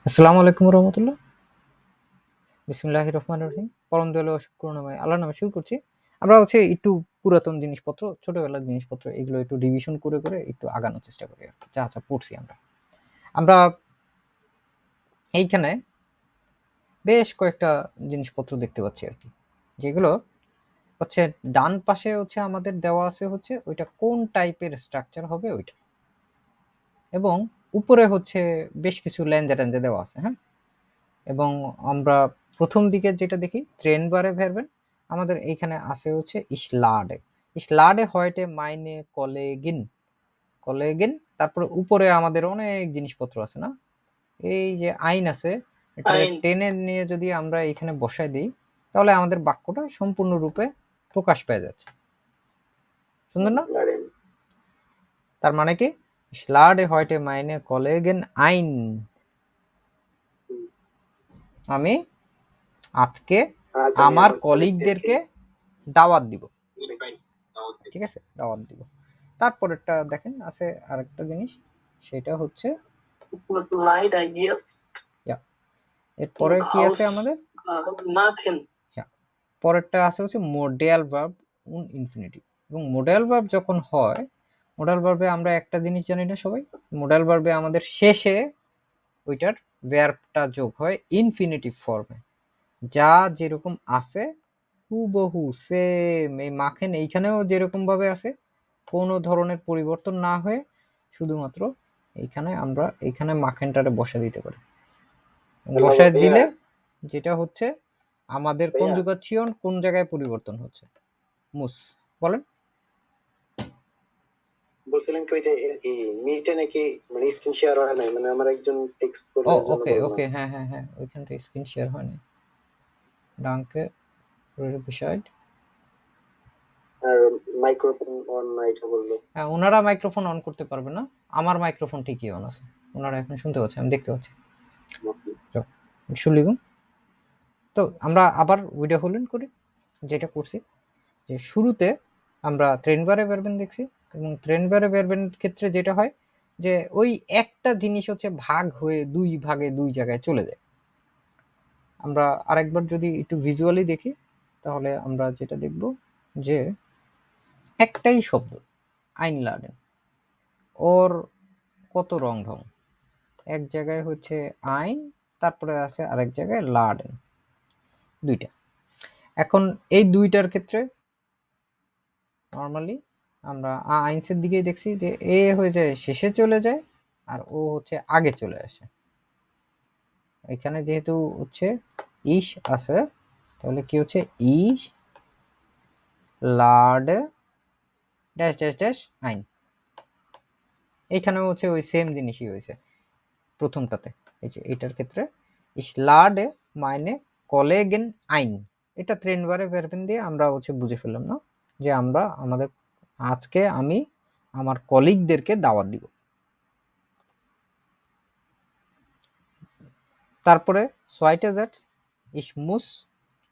আসসালামু আলাইকুম রহমতুল্লাহ। বিসমিল্লাহির রহমানির রহিম। পরম দয়ালু অসীম করুণাময় আল্লাহর নামে শুরু করছি। আমরা একটু পুরাতন জিনিসপত্র, ছোটবেলার জিনিসপত্র এগুলো একটু রিভিশন করে একটু আগানোর চেষ্টা করি আরকি। যা পড়ছি আমরা। আমরা এইখানে বেশ কয়েকটা জিনিসপত্র দেখতে পাচ্ছি আরকি। যেগুলো হচ্ছে ডান পাশে আমাদের দেওয়া আছে ওইটা কোন টাইপের স্ট্রাকচার হবে ওইটা। এবং উপরে বেশ কিছু লেনজে দেওয়া আছে, হ্যাঁ? এবং আমরা প্রথম দিকে যেটা দেখি ট্রেনবারে ভার্বেন আমাদের এইখানে আছে ইশলাডে। ইশলাডে হয়টে মাইনে কলেগিন কলেগিন। তারপরে উপরে আমাদের অনেক জিনিসপত্র আছে না, এই যে আইন আছে, এটা আইন টেনে নিয়ে যদি আমরা এখানে বসায় দিই তাহলে আমাদের বাক্যটা সম্পূর্ণরূপে প্রকাশ পেয়ে যাচ্ছে। সুন্দর না? লাড়েন তার মানে কি, ইশলাডে হয়টে মাইনে কলেগিন আইন, আমি আজকে আজ আমি আমার আমার কলিগদেরকে কলিগদেরকে দাওয়াত দিব। ঠিক আছে, দাওয়াত দিব। তারপরেরটা দেখেন আছে আরেকটা জিনিস, সেটা হচ্ছে Leid jetzt ইয়া, এরপরে কি আছে Haus আমাদের, machen. ইয়া, পরেরটা আছে মোডাল ভার্ব উন ইনফিনিটিভ। এবং মোডাল ভার্ব যখন হয়, মোডাল ভার্বে আমরা একটা জিনিস জানি না সবাই, মোডাল ভার্বে আমাদের শেষে ওইটার ভার্বটা যোগ হয় ইনফিনিটিভ ফর্মে, যা যেরকম আছে হুবহু সেম এই মাখেন এইখানেও যেরকম ভাবে আছে, কোনো ধরনের পরিবর্তন না হয়ে শুধুমাত্র আমরা এইখানে মাখেনটারে বসা দিতে পারি। বসায় দিলে যেটা আমাদের ভাইয়া কনজুগাচিয়ন কোন জায়গায় পরিবর্তন হচ্ছে, মুস। বলেন। বলছিলেন কি ওই যে এই মিটে নাকি মানে স্ক্রিন শেয়ার হয় নাই, মানে আমার একজন টেক্সট করলো ও এর জন্য ওকে বললাম। ওকে, হ্যাঁ হ্যাঁ হ্যাঁ, ওইখানটা স্ক্রিন শেয়ার হয়নি। ডাঙ্কে বিষয়, আর মাইক্রোফোন অন না এটা বললো। হ্যাঁ ওনারা মাইক্রোফোন অন করতে পারবে না, আমার মাইক্রোফোন ঠিকই অন আছে, ওনারা এখন শুনতে পাচ্ছে, আমি দেখতে পাচ্ছি। শুনলিগুন। তো আমরা আবার ভিডিও হলেন করি, যেটা করছি যে শুরুতে আমরা ট্রেনবারে বেরবেন দেখছি, এবং ট্রেনবারে বেরবেন ক্ষেত্রে যেটা হয় যে ওই একটা জিনিস ভাগ হয়ে দুই ভাগে দুই জায়গায় চলে যায়। আমরা আরেকবার যদি একটু ভিজুয়ালি দেখি তাহলে আমরা যেটা দেখব যে একটাই শব্দ আইন লাডেন, ওর কত রং ঢং, এক জায়গায় আইন, তারপরে আছে আরেক জায়গায় লাডেন, দুইটা। এখন এই দুইটার ক্ষেত্রে নর্মালি আমরা আইনসের দিকেই দেখছি যে এ হয়ে যায় শেষে চলে যায় আর ও আগে চলে আসে। এখানে যেহেতু ইস আছে, তাহলে কি ইস লাড ড্যাশ ড্যাশ ড্যাশ আইন। এইখানেও ওই সেম জিনিসই হয়েছে প্রথমটাতে। এই যে এটার ক্ষেত্রে ইসলাডে মাইনে কলেগেন আইন, এটা ট্রেনবারে ভার্বেন দিয়ে আমরা বুঝে ফেললাম না যে আমরা আজকে আমি আমার কলিগদেরকে দাওয়াত দিব। তারপরে সোয়াইটে জেটস ich muss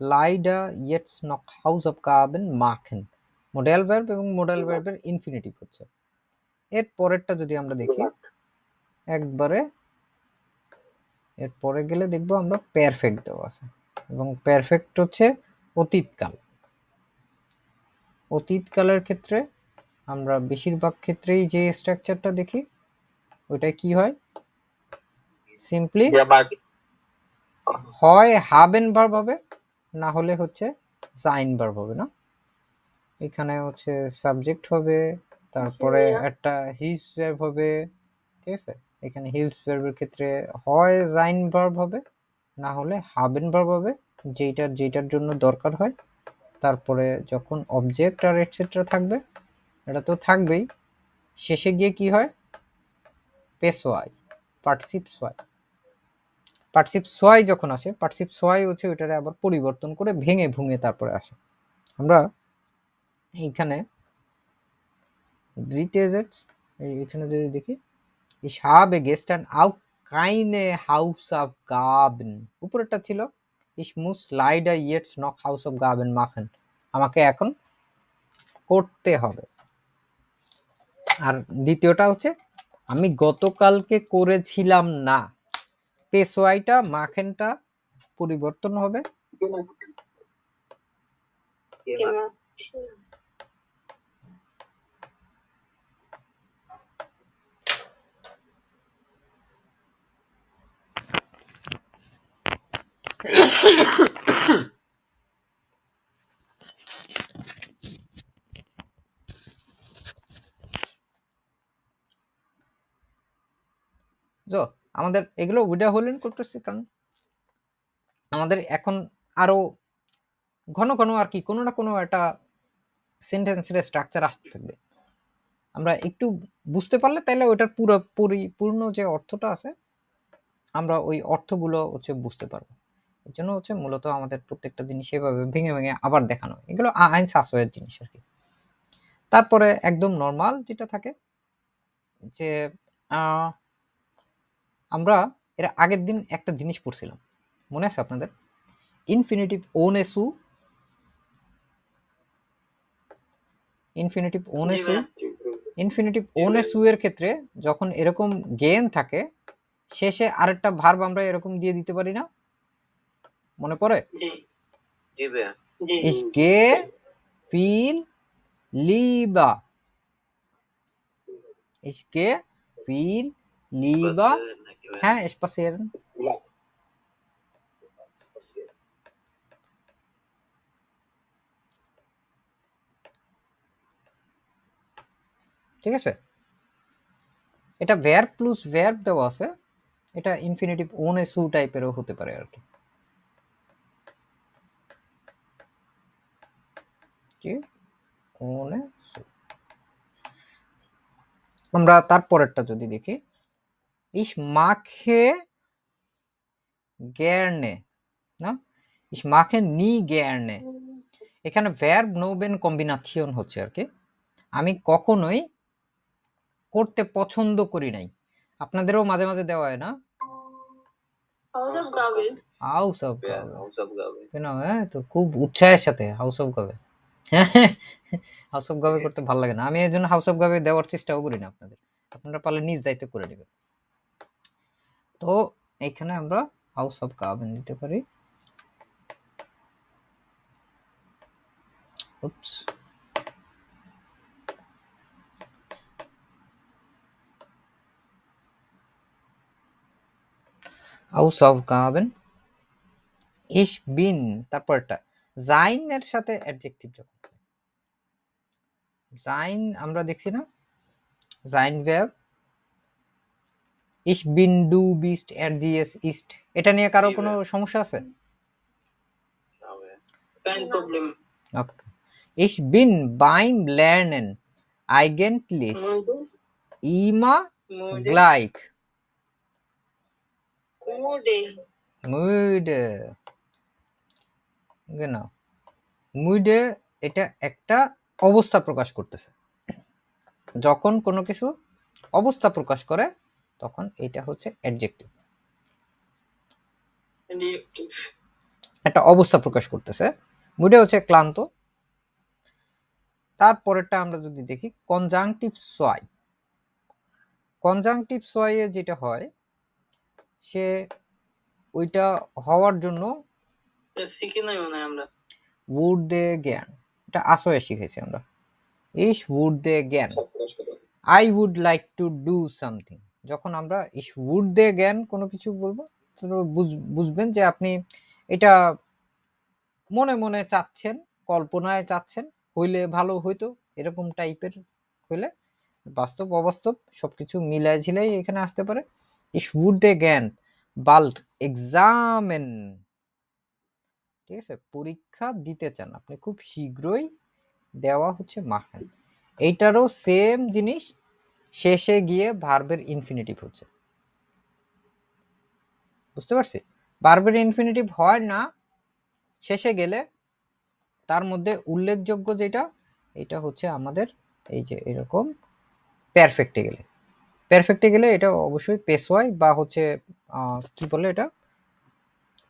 leider jetzt noch Hausaufgaben machen, model verb এবং মডেল ভার্বের ইনফিনিটিভ হচ্ছে। এর পরেরটা যদি আমরা দেখি একবারে, এর পরে গেলে দেখবো আমরা পারফেক্ট দেওয়া আছে, এবং পারফেক্ট অতীতকাল। অতীতকালের ক্ষেত্রে আমরা বেশিরভাগ ক্ষেত্রেই যে স্ট্রাকচারটা দেখি ওইটা কি হয়, সিম্পলি হয় হাবেন ভার্ব হবে, না হলে সাইন ভার্ব হবে না। এখানে সাবজেক্ট হবে, তারপরে একটা হিজ ভার্ব হবে, ঠিক আছে? এখানে হিজ ভার্বের ক্ষেত্রে হয় জাইন ভার্ব হবে, না হলে হাবেন ভার্ব হবে, যেটার জন্য দরকার হয়। তারপরে যখন অবজেক্ট আর এটসেট্রা থাকবে, এটা তো থাকবেই। শেষে গিয়ে কি হয়, পেসোয়াই, পার্টিসিপ সোয়াই। পার্টিসিপ সোয়াই যখন আসে, পার্টিসিপ সোয়াই ওইটারে আবার পরিবর্তন করে ভেঙে ভুঙে তারপরে আসে। আমরা এইখানে দ্বিতীয় এখানে যদি দেখি, ich habe gestern auch keine Hausaufgaben, উপরেরটা ছিল ich muss leider jetzt noch Hausaufgaben machen, আমাকে এখন করতে হবে। আর দ্বিতীয়টা আমি গতকালকে করেছিলাম না, পেশোয়াইটা মাখেনটা পরিবর্তন হবে আমাদের এগুলো উইডা হলেন করতেছি, কারণ আমাদের এখন আরো ঘন ঘন আর কি কোনো না কোনো একটা সেন্টেন্সের স্ট্রাকচার আসতে থাকবে। আমরা একটু বুঝতে পারলে তাইলে ওইটার পুরো পরিপূর্ণ যে অর্থটা আছে আমরা ওই অর্থগুলো হচ্ছে বুঝতে পারবো। এর জন্য হচ্ছে মূলত আমাদের প্রত্যেকটা জিনিস এভাবে ভেঙে ভেঙে আবার দেখানো, এগুলো আইন শাসয়ের জিনিস আর কি। তারপরে একদম নর্মাল যেটা থাকে যে আমরা এর আগের দিন একটা জিনিস পড়ছিলাম, মনে আছে আপনাদের? ইনফিনিটিভ ওনেসু, ইনফিনিটিভ ওনেসু, ইনফিনিটিভ ওনেসু এর ক্ষেত্রে যখন এরকম গেন থাকে শেষে আরেকটা ভার্ব আমরা এরকম দিয়ে দিতে পারি না, মনে পড়ে? জি ভাইয়া। Ich gehe viel lieber, ich gehe viel lieber, হ্যাঁ spazieren, ঠিক আছে? এটা verb plus verb দেওয়া আছে, এটা ইনফিনিটিভ ওনেসু টাইপেরও হতে পারে আর কি। ওনেসু। আমরা তারপরেরটা যদি দেখি, ich mache gerne, না ich mache nie gerne, এখানে verb noben কম্বিনেশন হচ্ছে আর কি। আমি কখনোই করতে পছন্দ করি নাই। আপনাদেরও মাঝে মাঝে দেওয়া হয় না হাউস অফ গাবে, কেন? হ্যাঁ তো খুব উৎসাহের সাথে হাউস অফ গাবে, হাউস অফ গাবে করতে ভালো লাগে না, আমি এই জন্য হাউস অফ গাবে দেওয়ার চেষ্টাও করি না আপনাদের, আপনারা পারলে নিজ দায়িত্ব করে নেবেন। তো এখানে আমরা হাউস অফ গাবেন দিতে পারি। উপস, হাউস অফ গাবেন, ইশ বিন, তারপরটা জাইন এর সাথে অ্যাডজেক্টিভ যখন জাইন আমরা দেখছি না, জাইন ভার্ব, ইশ বিন ডু বিস্ট এর জিএস ইস্ট, এটা নিয়ে কারো কোনো সমস্যা আছে? ওকে, ইশ বিন বাইম lernen eigentlich immer gleich müde, genau müde, এটা একটা অবস্থা প্রকাশ করতেছে, যখন কোনো কিছু অবস্থা প্রকাশ করে তখন এটা হচ্ছে অ্যাডজেক্টিভ, একটা অবস্থা প্রকাশ করতেছে। মুডে হচ্ছে ক্লান্ত। তারপরেরটা আমরা যদি দেখি কনজাংটিভ সোয়াই, কনজাংটিভ সোয়াই এ যেটা হয় সে ওইটা হওয়ার জন্য শিখি নাই মনে হয় আমরা, উড দে জ্ঞান, এটা আসলে শিখেছি আমরা, ইস উড দে জ্ঞান, I would like to do something, যখন আমরা ইস উড দে জ্ঞান কোনো কিছু বলবো বুঝবেন যে আপনি এটা মনে মনে চাচ্ছেন, কল্পনায় চাচ্ছেন, হইলে ভালো হইতো এরকম টাইপের হইলে, বাস্তব অবাস্তব সবকিছু মিলাই ঝিলাই এখানে আসতে পারে। ইস উড দে জ্ঞান বাল্ড এক্সামেন, ঠিক আছে, পরীক্ষা দিতে চান আপনি খুব শীঘ্রই, দেওয়া হচ্ছে মাখেন, এইটারও সেম জিনিস, শেষে গিয়ে ভার্বের ইনফিনিটিভ হচ্ছে, বুঝতে পারছি? ভার্বের ইনফিনিটিভ হয় না শেষে গেলে, তার মধ্যে উল্লেখযোগ্য যেটা এটা হচ্ছে আমাদের এই যে এরকম পারফেক্টে গেলে, পারফেক্টে গেলে এটা অবশ্যই পেশোয়াই বা হচ্ছে কি বলে এটা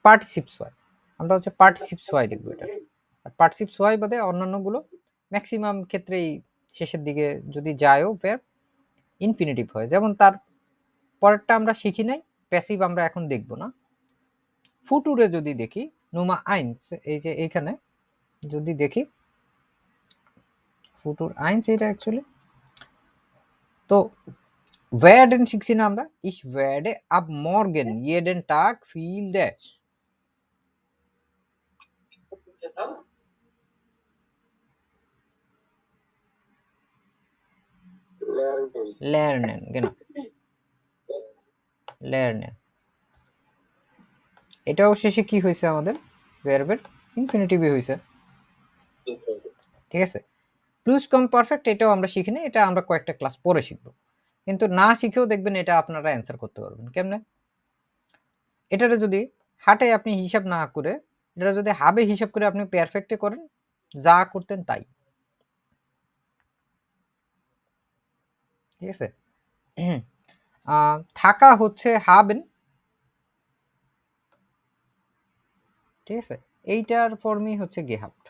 পার্টিসিপ সোয়াই, আমরা হচ্ছে পার্টিসিপ সোয়াই দেখবো এটা, আর পার্টিসিপ সোয়াই বাদে অন্যান্যগুলো ম্যাক্সিমাম ক্ষেত্রেই শেষের দিকে যদি যায়ও ভার্ব ইনফিনিটিভ হয়, যেমন তার পরেরটা আমরা শিখি নাই প্যাসিভ আমরা এখন দেখব না। ফুটুরে যদি দেখি নুমা আইনস, এই যে এইখানে যদি দেখি ফুটুর আইনস, এটা অ্যাকচুয়ালি তো werden শিখছি না আমরা, ich werde ab morgen jeden Tag viel dash lernen, genau lernen। এটাও শেষে কি হয়েছে আমাদের, ভার্বের ইনফিনিটিভই হয়েছে, ঠিক আছে। প্লুস কম পারফেক্ট এটাও আমরা শিখিনি, এটা আমরা কয়েকটা ক্লাস পরে শিখবো, কিন্তু না শিখেও দেখবেন এটা আপনারা অ্যান্সার করতে পারবেন। কেমনে, এটারে যদি হাটে আপনি হিসাব না করে এটা যদি হাবে হিসাব করে আপনি পারফেক্টে করেন, যা করতেন তাই, ঠিক আছে। থাকা হচ্ছে হাবেন, ঠিক আছে, এইটার ফর্মই হচ্ছে গেহাব্ট।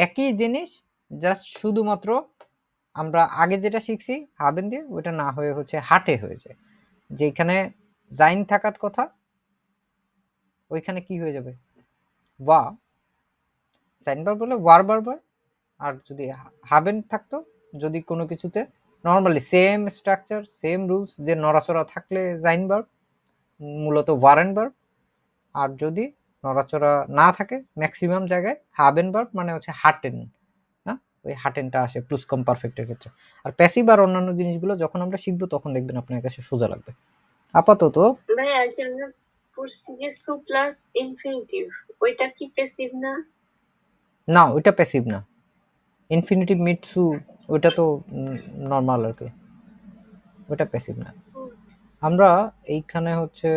একই জিনিস, জাস্ট শুধুমাত্র আমরা আগে যেটা শিখছি হাবেন দিয়ে, ওটা না হয়ে হচ্ছে হাটে হয়েছে, যেখানে জাইন থাকার কথা ওইখানে কি হয়ে যাবে, ওয়া সাইন বার বলে ওয়ার বার, আর যদি হাবেন থাকতো যদি কোনো কিছুতে normally same structure same rules, যে নড়াচড়া থাকলে জাইন বার মূলত ওয়ারেন বার, আর যদি নড়াচড়া না থাকে ম্যাক্সিমাম জায়গায় হাবেন বার মানে হচ্ছে হাটেন, না ওই হাটেনটা আসে প্লুস কম পারফেক্টের ক্ষেত্রে। আর প্যাসিভ আর অন্যান্য জিনিসগুলো যখন আমরা শিখবো তখন দেখবেন আপনার কাছে সোজা লাগবে। আপাতত ভাই আজ আমরা পড়ছি যে সু প্লাস ইনফিনিটিভ, ওইটা কি প্যাসিভ না? না, ওইটা প্যাসিভ না, ইনফিনিটিভ মিটসু ওইটা তো নর্মাল আর কি, ওইটা প্যাসিভ না। আমরা এইখানে হচ্ছে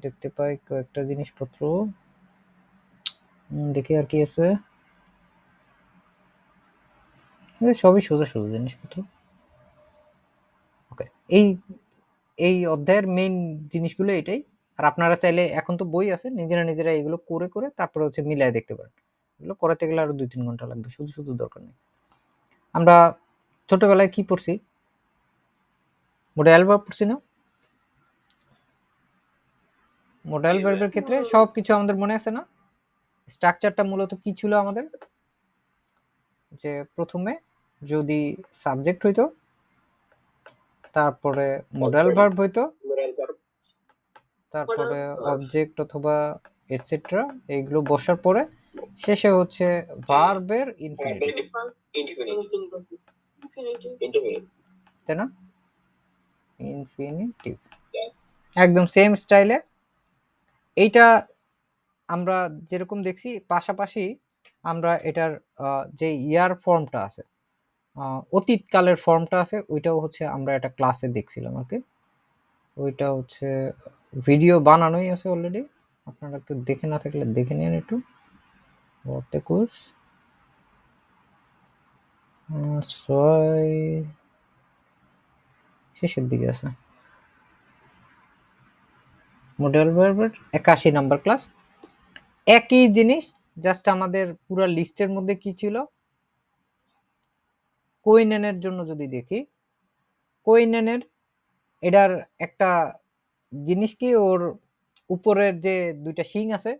দেখতে পাই কয়েকটা জিনিসপত্র, দেখি আর কি আছে, সবই সোজা সোজা জিনিসপত্র। ওকে, এই এই অধ্যায়ের মেইন জিনিসগুলো এটাই। আর আপনারা চাইলে এখন তো বই আছে, নিজেরা নিজেরা এগুলো করে করে তারপরে হচ্ছে মিলায় দেখতে পারেন। এগুলো করাতে গেলে আরো 2-3 ঘন্টা লাগবে, শুধু শুধু দরকার নেই। আমরা ছোটবেলায় কি পড়ছি, মোডাল ভার্ব পড়ছি না? মোডাল ভার্বের ক্ষেত্রে সবকিছু আমাদের মনে আছে না? স্ট্রাকচারটা মূলত কি ছিল আমাদের, যে প্রথমে যদি সাবজেক্ট হইতো, তারপরে মোডাল ভার্ব হইতো, তারপরে অবজেক্ট অথবা এটসেট্রা এইগুলো বসার পরে শেষে হচ্ছে ভার্বের ইনফিনিটিভ, তাই না? ইনফিনিটিভ একদম সেম স্টাইলে। এইটা আমরা যেরকম দেখছি, পাশাপাশি আমরা এটার যে ইয়ার ফর্মটা আছে, অতীতকালের ফর্মটা আছে, ওইটাও হচ্ছে আমরা একটা ক্লাসে দেখছিলাম আর কি। ওইটা হচ্ছে ভিডিও বানানোই আছে অলরেডি, আপনারা কেউ দেখে না থাকলে দেখে নিন একটু। হোয়াট এ কোর্স 6 শেষের দিকে আছে, মডেল ভার্বের 81 নাম্বার ক্লাস। একই জিনিস, জাস্ট আমাদের পুরো লিস্টের মধ্যে কি ছিল, কোইনেনের জন্য যদি দেখি, কোইনেনের এটার একটা জিনিস কি, ওর উপরের যে দুইটা শিং আছে,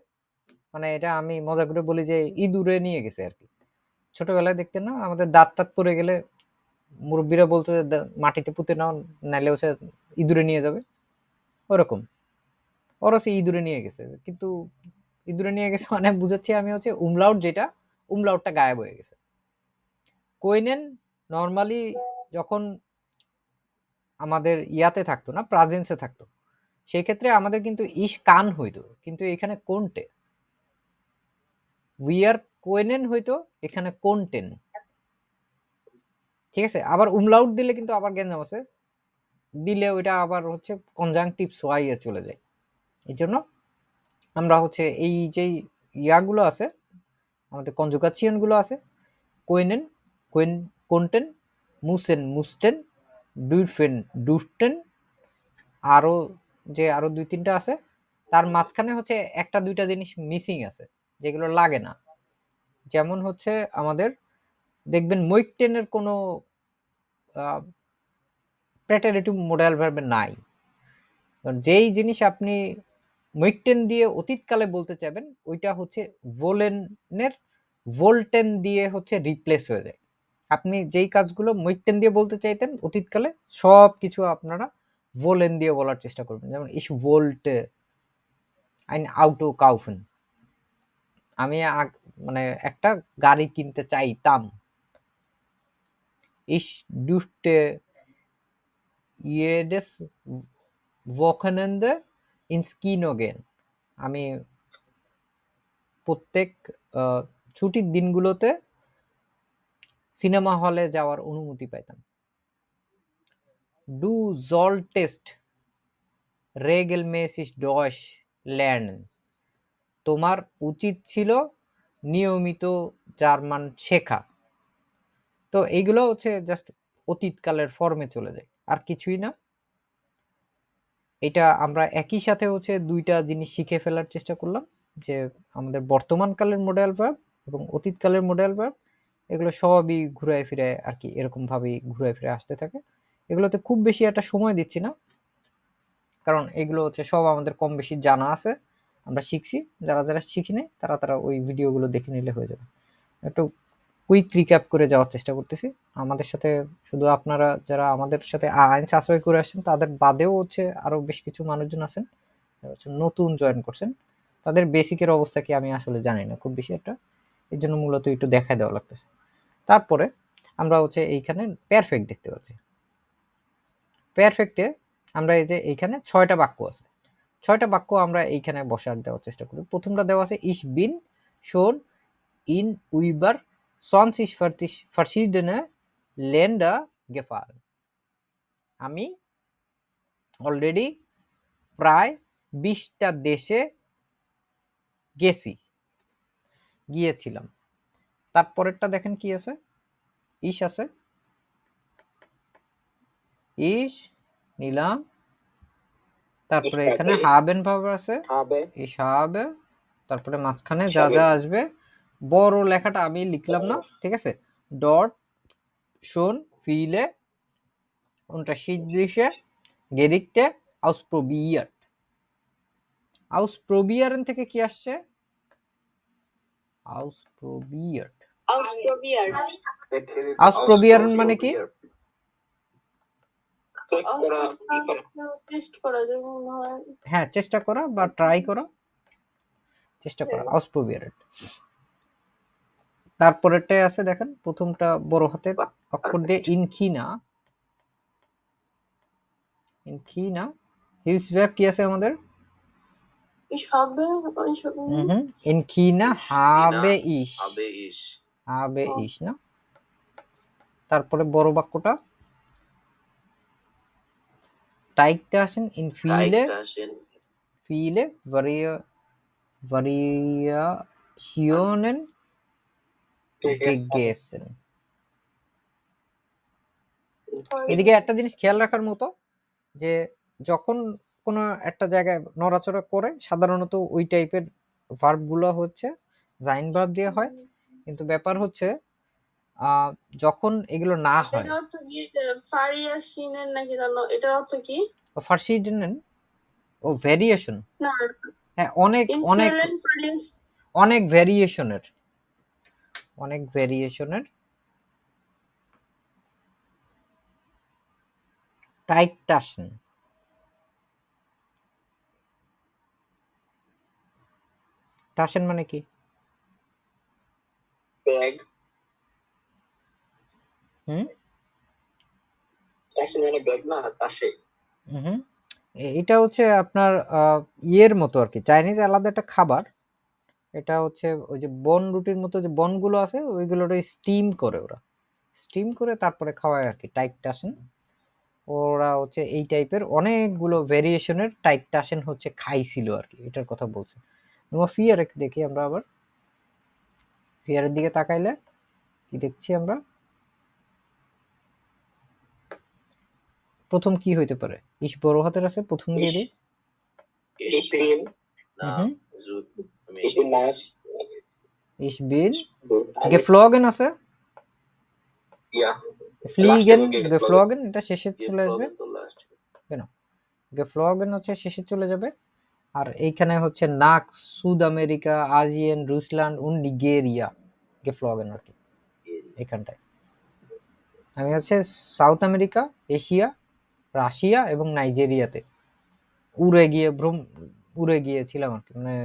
মানে এটা আমি মজা করে বলি যে ইঁদুরে নিয়ে গেছে আর কি। ছোটবেলায় দেখতেন না, আমাদের দাঁত টাত পড়ে গেলে মুরব্বীরা বলতো যে মাটিতে পুঁতে নাও, নাইলে হচ্ছে ইঁদুরে নিয়ে যাবে, ওরকম ওর হচ্ছে ইঁদুরে নিয়ে গেছে। কিন্তু ইঁদুরে নিয়ে গেছে মানে বুঝাচ্ছি আমি হচ্ছে উমলাউট, যেটা উমলাউটটা গায়েব হয়ে গেছে। কোইনেন নর্মালি যখন আমাদের ইয়াতে থাকতো না, প্রাজেন্সে থাকতো, সেই ক্ষেত্রে আমাদের কিন্তু ইস কান হইতো, কিন্তু এখানে কোনটে উই আর কোয়েনেন হইতো, এখানে কোনটেন, ঠিক আছে। আবার উমলাউট দিলে কিন্তু আবার গ্যাঞ্জাম আছে, দিলে ওইটা আবার হচ্ছে কনজাংটিভ সোয়াইয়ে চলে যায়। এই জন্য আমরা হচ্ছে এই যে ইয়াগুলো আছে, আমাদের কনজুগাচিয়ন গুলো আছে, কোয়েনেন কোয়েন কোনটেন, মুসেন মুস্টেন, ডুইফেন ডুস্টেন, আরো যে আরো 2-3টা আছে, তার মাঝখানে হচ্ছে একটা দুইটা জিনিস মিসিং আছে যেগুলো লাগে না, যেমন হচ্ছে আমাদের দেখবেন মোইকটেনের কোনো প্রেটারেটিভ মডাল ভার্বে নাই। যেই জিনিস আপনি মোইকটেন দিয়ে অতীতকালে বলতে চাইবেন ওইটা হচ্ছে ভোলেনের ভোল্টেন দিয়ে হচ্ছে রিপ্লেস হয়ে যায়। আপনি যেই কাজগুলো মোইকটেন দিয়ে বলতে চাইতেন অতীতকালে সব কিছু আপনারা ভোলেন দিয়ে বলার চেষ্টা করবেন। যেমন ইস ভোল্টে ein Auto kaufen, আমি মানে একটা গাড়ি কিনতে চাইতাম। ich dürfte jedes Wochenende ins Kino gehen, আমি প্রত্যেক ছুটির দিনগুলোতে সিনেমা হলে যাওয়ার অনুমতি পাইতাম। du solltest regelmäßig Deutsch lernen, তোমার উচিত ছিল নিয়মিত জার্মান শেখা। তো এইগুলো হচ্ছে জাস্ট অতীতকালের ফর্মে চলে যায়, আর কিছুই না। এটা আমরা একই সাথে হচ্ছে দুইটা জিনিস শিখে ফেলার চেষ্টা করলাম, যে আমাদের বর্তমানকালের মডেল ভার্ব এবং অতীতকালের মডেল ভার্ব এগুলো সবই ঘুরায় ফিরে আর কি এরকম ভাবেই ঘুরায় ফিরে আসতে থাকে। এগুলোতে খুব বেশি একটা সময় দিচ্ছি না, কারণ এগুলো হচ্ছে সব আমাদের কম বেশি জানা আছে, আমরা শিখছি। যারা যারা শিখি নাই তারা ওই ভিডিওগুলো দেখে নিলে হয়ে যাবে। একটু কুইক রিক্যাপ করে যাওয়ার চেষ্টা করতেছি। আমাদের সাথে শুধু আপনারা যারা আমাদের সাথে আইন সাশ্রয় করে আসছেন তাদের বাদেও হচ্ছে আরো বেশ কিছু মানুষজন আছেন যারা হচ্ছে নতুন জয়েন করছেন, তাদের বেসিকের অবস্থা কি আমি আসলে জানি না খুব বেশি একটা, এর জন্য মূলত একটু দেখায় দেওয়া লাগতেছে। তারপরে আমরা হচ্ছে এইখানে পারফেক্ট দেখতে পাচ্ছি। পারফেক্টে আমরা এই যে এইখানে 6টা বাক্য আছে, 6টা বাক্য আমরা এইখানে বসার দেওয়ার চেষ্টা করি। প্রথমটা দেওয়া আছে ich bin schon in über 20 verschiedene Länder gefahren, আমি অলরেডি প্রায় 20টা দেশে গিয়েছিলাম। তারপরেরটা দেখেন কি আছে, ইস আছে, ইস নিলাম, তারপরে এখানে হাবেন ভার্ব আছে, ইস habe, তারপরে মাঝখানে যা যা আসবে বড় লেখাটা আমি লিখলাম না, ঠিক আছে। Dot schon viele unterschiedliche Gerichte ausprobiert, ausprobieren থেকে কি আসছে, ausprobiert, ausprobieren মানে কি, হ্যাঁ চেষ্টা করা বা ট্রাই করা, চেষ্টা করা, ausprobieren। তারপরেরটাই আছে দেখেন, প্রথমটা বড় হাতের অক্ষর দিয়ে ইনখিনা, ইনখিনা হিলসবের্গ কি আছে আমাদের, ইনখিনা habe ich, habe ich না। তারপরে বড় বাক্যটা টাইকটা আসেন ইন viele Variationen gegessen। এদিকে একটা জিনিস খেয়াল রাখার মতো, যে যখন কোনো একটা জায়গায় নড়াচড়া করে সাধারণত ওই টাইপের ভার্ব গুলো হচ্ছে জাইন ভার্ব দিয়ে হয়, কিন্তু ব্যাপার হচ্ছে যখন এগুলো না হয়, এটার অর্থ কি ফারিয়াসিনের নাকি জানো, এটার অর্থ কি? ফার্সিডেন ও ভেরিয়েশন, না হ্যাঁ অনেক অনেক ইনসেলেন ফারিয়াস অনেক ভেরিয়েশনের, অনেক ভেরিয়েশনের টাইকটাশন, টাশন মানে কি, ব্যাগ, হুম তাসে মানে ব্যাগ না, তাসে। হুম এটা হচ্ছে আপনার ইয়ের মতো আর কি, চাইনিজ আলাদা একটা খাবার, এটা হচ্ছে ওই যে বন রুটির মতো যে বনগুলো আছে ওইগুলোটা স্টিম করে, ওরা স্টিম করে তারপরে খাওয়ায় আর কি টাইকটাশন। ওরা হচ্ছে এই টাইপের অনেকগুলো ভেরিয়েশনের টাইকটাশন হচ্ছে খাইছিল আর কি, এটার কথা বলছে। ফিয়ার দেখি আমরা আবার, ফিয়ারের দিকে তাকাইলে কি দেখছি আমরা, প্রথম কি হইতে পারে, ইস বড় হাতের আছে, প্রথম দিয়ে দিই, ইসপিন, হুম ইসপিনাস, Ich bin geflogen আছে, Ja. fliegen, Last এ geflogen এটা শেষে চলে আসবে, Geflogen তো last. কেন geflogen হচ্ছে শেষে চলে যাবে। আর এইখানে হচ্ছে নাক, সুদ আমেরিকা, আসিয়ান, রুসল্যান্ড und নিগেরিয়া geflogen আর কি এখানটায়। আমি হচ্ছে সাউথ আমেরিকা, এশিয়া, রাশিয়া এবং নাইজেরিয়াতে উড়ে গিয়েছিলাম আর কি, মানে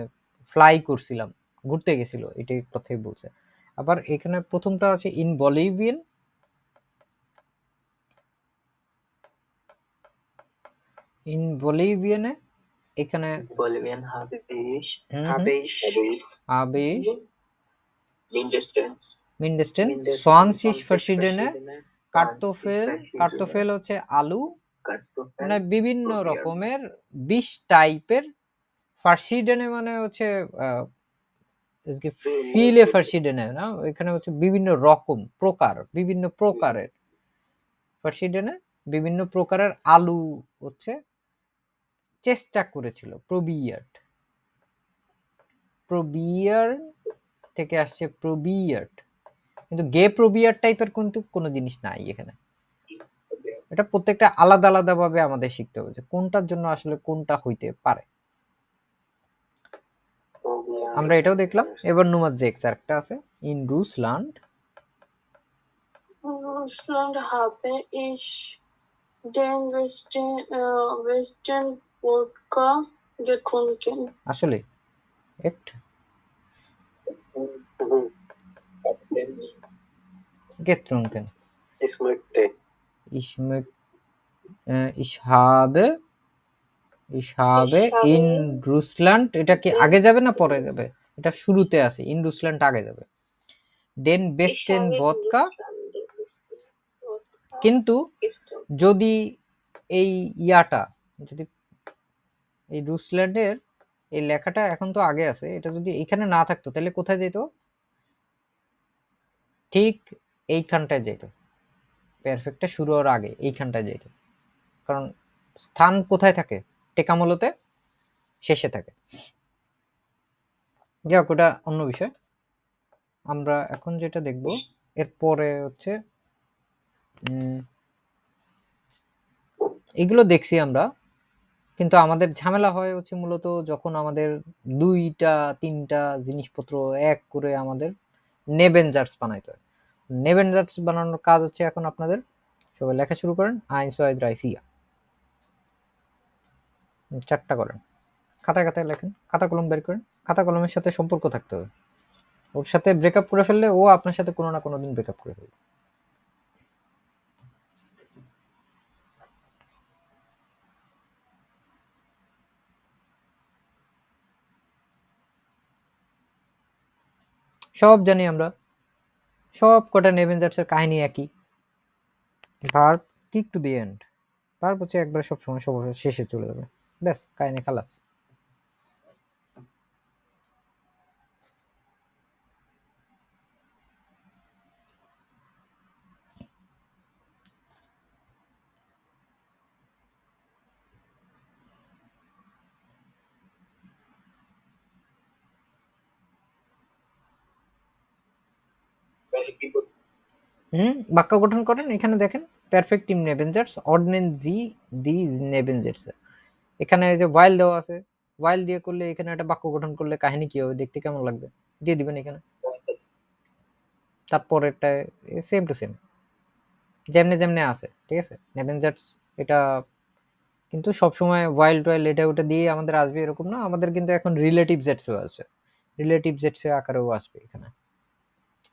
ফ্লাই করছিলাম, ঘুরতে গেছিল, এটাই কথাই বলছে। আবার এখানে প্রথমটা আছে ইন বলিভিয়ান, ইন বলিভিয়ানে এখানে Bolivian habe ich. habe ich Mindestens. mindestens Mindestens 20 20 verschiedene verschiedene কার্টোফেল হচ্ছে আলু, Kartoffeln মানে বিভিন্ন probiert. রকমের 20 টাইপের, ফার্সিডেনে মানে হচ্ছে ফিলে ফার্সিডেনে না, এখানে হচ্ছে বিভিন্ন রকম প্রকার, বিভিন্ন প্রকারের ফার্সিডেনে বিভিন্ন প্রকারের আলু হচ্ছে চেষ্টা করেছিল। প্রবিয়ার থেকে আসছে প্রবিয়ার্ট, কিন্তু গে প্রবিয়ার টাইপের কিন্তু কোনো জিনিস নাই এখানে। এটা প্রত্যেকটা আলাদা আলাদা ভাবে আমাদের শিখতে হবে যে কোনটার জন্য আসলে কোনটা হইতে পারে। আমরা এটাও দেখলাম। এবার নুমার জেক্স একটা আছে in রুসল্যান্ড, Russland habe ich den Western Wodka getrunken. আসলে একট getrunken Ich möchte ich mög ich habe in রুসল্যান্ড, এটা কি আগে যাবে না পরে যাবে? এটা শুরুতে আছে, ইন রুসল্যান্ড আগে যাবে। দেন Ich বেস্টেন habe in vodka, Russland den besten Wodka কিন্তু getrunken. যদি এই ইয়াটা, যদি এই রুসল্যান্ডের এই লেখাটা এখন তো আগে আছে, এটা যদি এখানে না থাকতো তাহলে কোথায় যেত? ঠিক এইখানটায় যেত, পারফেক্টটা শুরু হওয়ার আগে এইখানটায় যেত, কারণ স্থান কোথায় থাকে? টেকামূলতে শেষে থাকে। যাই হোক, ওটা অন্য বিষয়। আমরা এখন যেটা দেখব এরপরে হচ্ছে এগুলো দেখছি আমরা, কিন্তু আমাদের ঝামেলা হয় হচ্ছে মূলত যখন আমাদের 2-3টা জিনিসপত্র এক করে আমাদের নেবেনজার্স বানাইতে হয়। নেবেনজার্স বানানোর কাজ হচ্ছে এখন আপনাদের। সবাই লেখা শুরু করেন, 1 2 3 4, 4টা করেন, খাতায় লেখেন, খাতা কলম বের করেন। খাতা কলমের সাথে সম্পর্ক থাকতে হবে, ওর সাথে ব্রেকআপ করে ফেললে ও আপনার সাথে কোনো না কোনো দিন ব্রেকআপ করে ফেলবে। সব জানি আমরা, সব কটা নেভেঞ্জার্সের কাহিনী একই, verb kick to the end, verb হচ্ছে একবার সব সময় সব শেষে চলে যাবে, ব্যাস কাহিনী খালাস। বাক্য গঠন করেন। এখানে দেখেন পারফেক্ট ইন নেভেঞ্জার্স, অর্ডিনেন্স জি দি নেভেঞ্জার্স। এখানে যে ওয়াইল দেওয়া আছে, ওয়াইল দিয়ে করলে এখানে একটা বাক্য গঠন করলে কাহিনী কি হবে, দেখতে কেমন লাগবে দিয়ে দিবেন এখানে। তারপরেরটায় সেম টু সেম যেমনে যেমনে আছে, ঠিক আছে। নেভেঞ্জার্স এটা কিন্তু সবসময় ওয়াইল্ড এটা ওটা দিয়ে আমাদের আসবে এরকম না, আমাদের কিন্তু এখন রিলেটিভ জেটসও আছে, রিলেটিভ জেটসের আকারেও আসবে এখানে।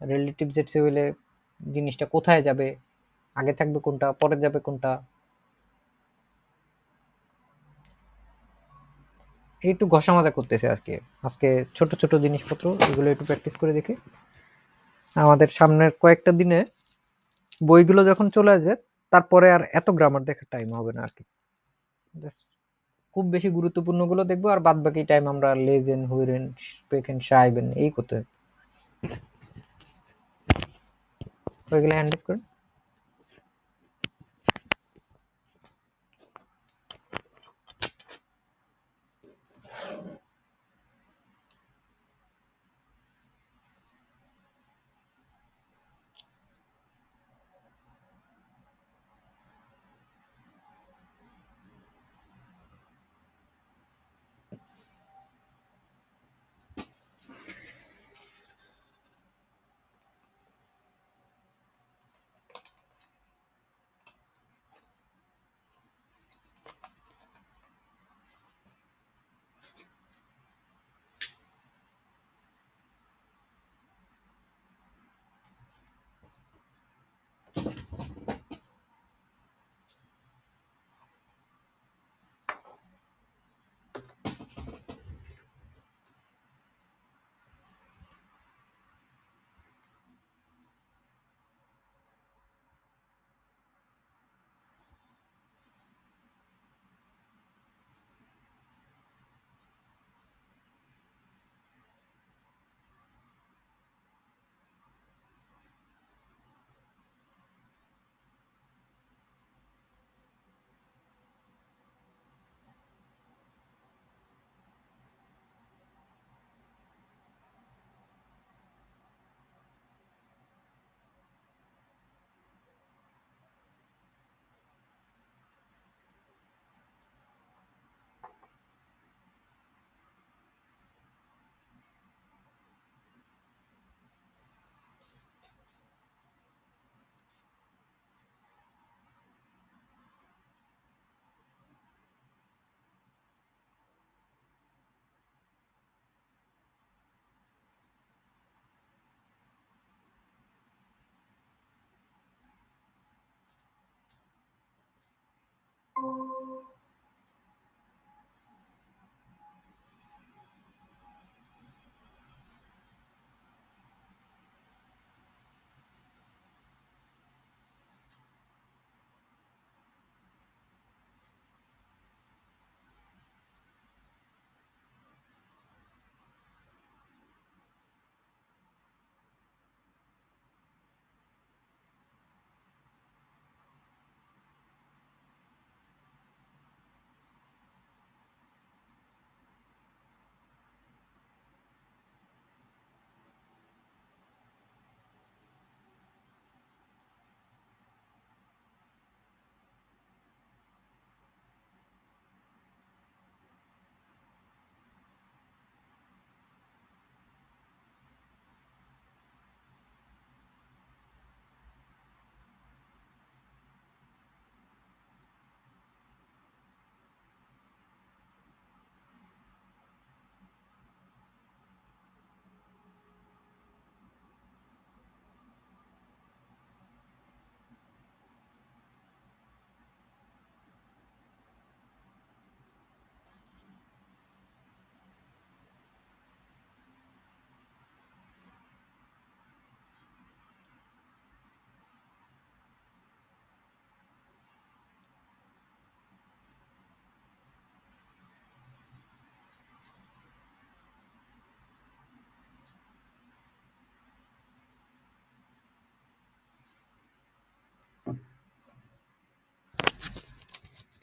রিলেটিভ জেটসে হইলে জিনিসটা কোথায় যাবে, আগে থাকবে কোনটা, পরে যাবে কোনটা, একটু ঘষা মাজা করতেছে আজকে। আজকে ছোট ছোট জিনিসপত্র এগুলো একটু প্র্যাকটিস করে দেখি। আমাদের সামনের কয়েকটা দিনে বইগুলো যখন চলে আসবে তারপরে আর এত গ্রামার দেখার টাইম হবে না আর কি। খুব বেশি গুরুত্বপূর্ণগুলো দেখবো, আর বাদ বাকি টাইম আমরা লেজেন, হুইরেন, স্প্রেকেন, শাইবেন এই করতে হবে। ওইগুলো হ্যান্ডেস করেন।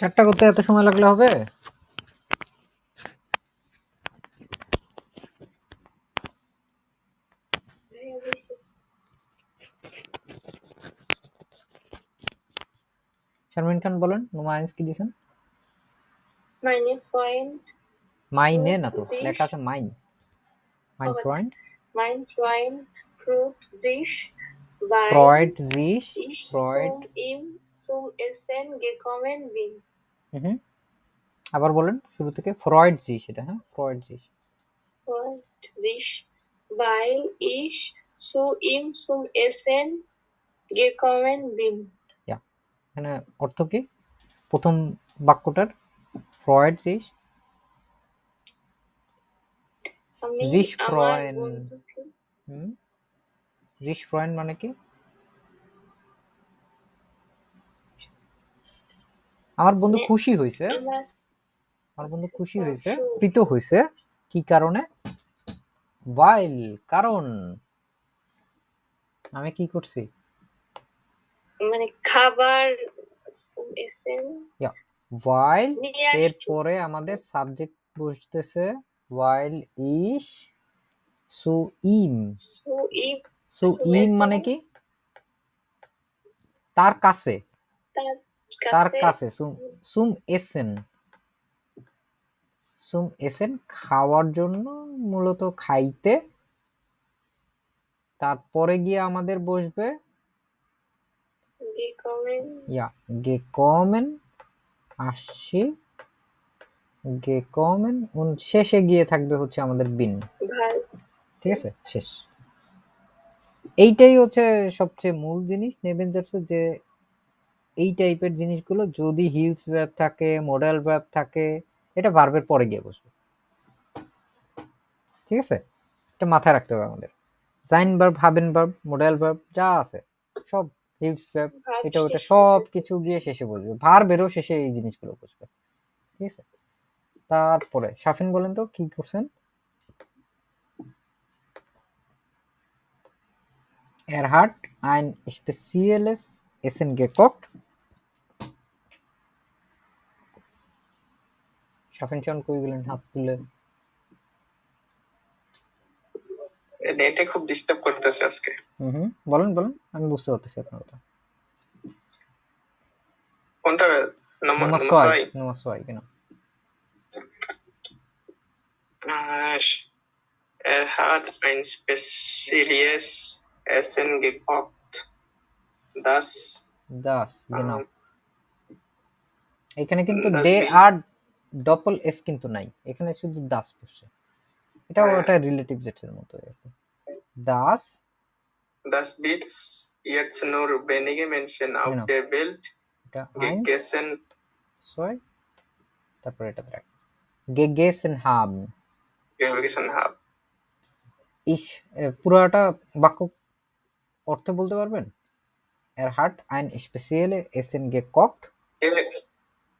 4টা করতে এত সময় লাগলে হবে? ভাইয়া হয়েছে। শারমিন খান বলেন, নোমায়েন্স কি দিয়েছেন? Meine Freund মাইনে না তো, sich, লেখা আছে মাইন। মাইন ফ্রয়েড, mein Freund freut sich, weil ফ্রয়েড জিস, ich ফ্রয়েড। zu ihm zum Essen gekommen bin. হুম, আবার বলেন শুরু থেকে। ফ্রয়েড জি, সেটা হ্যাঁ, ফ্রয়েড জি। Freut sich, weil ich zu ihm zum Essen gekommen bin. এখানে অর্থ কি প্রথম বাক্যটার? ফ্রয়েড জিস, আমি জিস আমার ফ্রয়েন। বন্ধুকে জিস ফ্রয়েন মানে কি? আমার বন্ধু মানে খুশি হয়েছে, আমার আমার বন্ধু খুশি হয়েছে, পরশু প্রীত হয়েছে। কি কারণে? ওয়াইল, কারণ আমি কি করছি? মানে খাবার zum Essen ওয়াইল নিয়ে এর আসছি। পরে আমাদের সাবজেক্ট বসতেছে ওয়াইল ইস সু ইম। Zu ihm সু zum ইম মানে Essen কি? তার কাছে, তার তার কাছে কাছে। সুম এসেন, সুম এসেন খাওয়ার জন্য, মূলত খাইতে। তারপরে গিয়ে আমাদের বসবে gekommen গেকমেন, আসছি, গেকমেন। শেষে গিয়ে থাকবে হচ্ছে আমাদের বিন। ভাল ঠিক আছে, শেষ। এইটাই হচ্ছে সবচেয়ে মূল জিনিস নেভেনজার্সের, যে এই টাইপের জিনিসগুলো যদি হিলস ভার্ব থাকে, মডাল ভার্ব থাকে, এটা ভার্বের পরে গিয়ে বসবে। ঠিক আছে, এটা মাথায় রাখতে হবে আমাদের। সাইন ভার্ব, হাবেন ভার্ব, মডাল ভার্ব যা আছে সব, হিলস ভার্ব, ভাব এটা ওটা শেষ সব কিছু গিয়ে শেষে বসবে। ভার্বেরও শেষে এই জিনিসগুলো বসবে। ঠিক আছে, তারপরে শাফিন বলেন তো কি করছেন? Er hat ein spezielles Essen gekocht. Shafin চান কই গেলেন হাত তুলে? নেটে খুব ডিস্টার্ব করতেছে আজকে। বলেন বলেন, আমি বুঝতে পারতেছি আপনার কথা। কোনটা? Nummer নম্বর 2, 6। Nummer 2 genau. Er hat ein spezielles Essen gekocht, das Das genau. এখানে কিন্তু das ডে Beats, আর ডবল এস কিন্তু নাই, এখানে শুধু দাস বসছে। এটাও একটা রিলেটিভ জেটের মতো আর কি। Das, das Beats jetzt nur wenige Menschen auf Genau. der Welt এটা আইন্স gegessen ছয়, তারপর এটা রাখ gegessen haben. haben. ইস, পুরোটা বাক্য অর্থ বলতে পারবেন? Er hat ein spezielles Essen gekocht.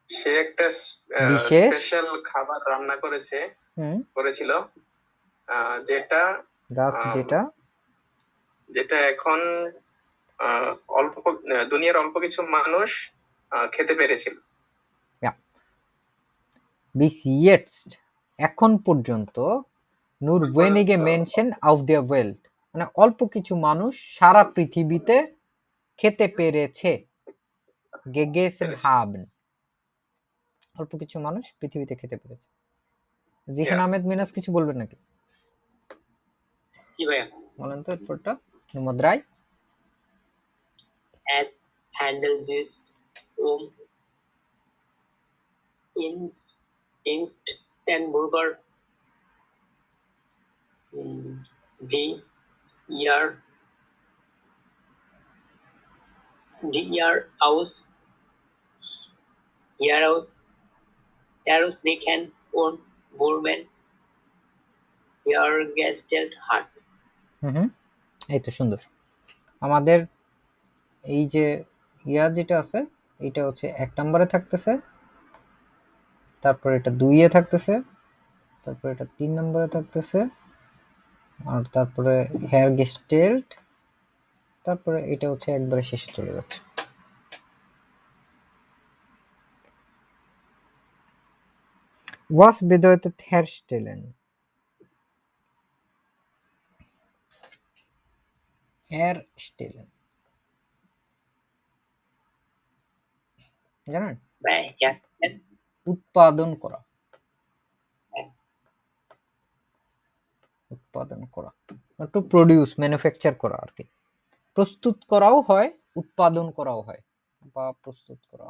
সে একটা বিশেষ স্পেশাল খাবার রান্না করেছিল, যেটা দাস, যেটা এখন অল্প দুনিয়ার অল্প কিছু মানুষ খেতে পেরেছিল। bis jetzt এখন পর্যন্ত, nur wenige Menschen auf der Welt মানে অল্প কিছু মানুষ সারা পৃথিবীতে খেতে পেরেছে। gegessen haben, অল্প কিছু মানুষ পৃথিবীতে খেতে পেরেছে। জিশান আহমেদ মিনাস কিছু বলবেন নাকি? কি ভাইয়া বলেন তো এরপরটা, নম্বর 3। as handle this instant burger the year house they can own Burman your guested heart. এই তো সুন্দর। আমাদের এই যে যেটা আছে, এটা হচ্ছে 1 নম্বরে থাকতেছে, তারপর এটা 2 এ থাকতেছে, তারপর এটা 3 নম্বরে থাকতেছে, আর তারপরে হেয়ার গেস্টেল্ট, তারপরে এটা হচ্ছে একবারে শেষে চলে যাচ্ছে। Was bedeutet herstellen? Herstellen. জানেন? উৎপাদন করা। উৎপাদন করা, টু প্রডিউস, ম্যানুফ্যাকচার করা আর কি। প্রস্তুত করাও হয়, উৎপাদন করাও হয়, বা প্রস্তুত করা।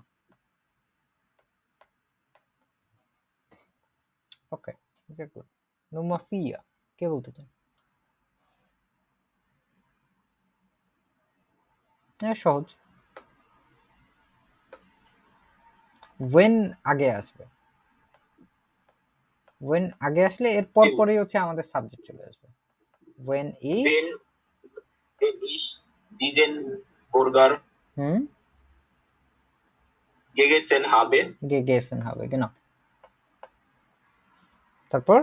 ওকে, গুড। নোমাফিয়া কে বলতে চান? হ্যাঁ, সহজ। ওয়েন আগে আসবে, ওয়েন আগে আসলে এর পরপরই হচ্ছে আমাদের সাবজেক্ট চলে আসবে। ওয়েন ইজ Wenn ich diesen Burger gegessen habe, gegessen habe, genau. তারপর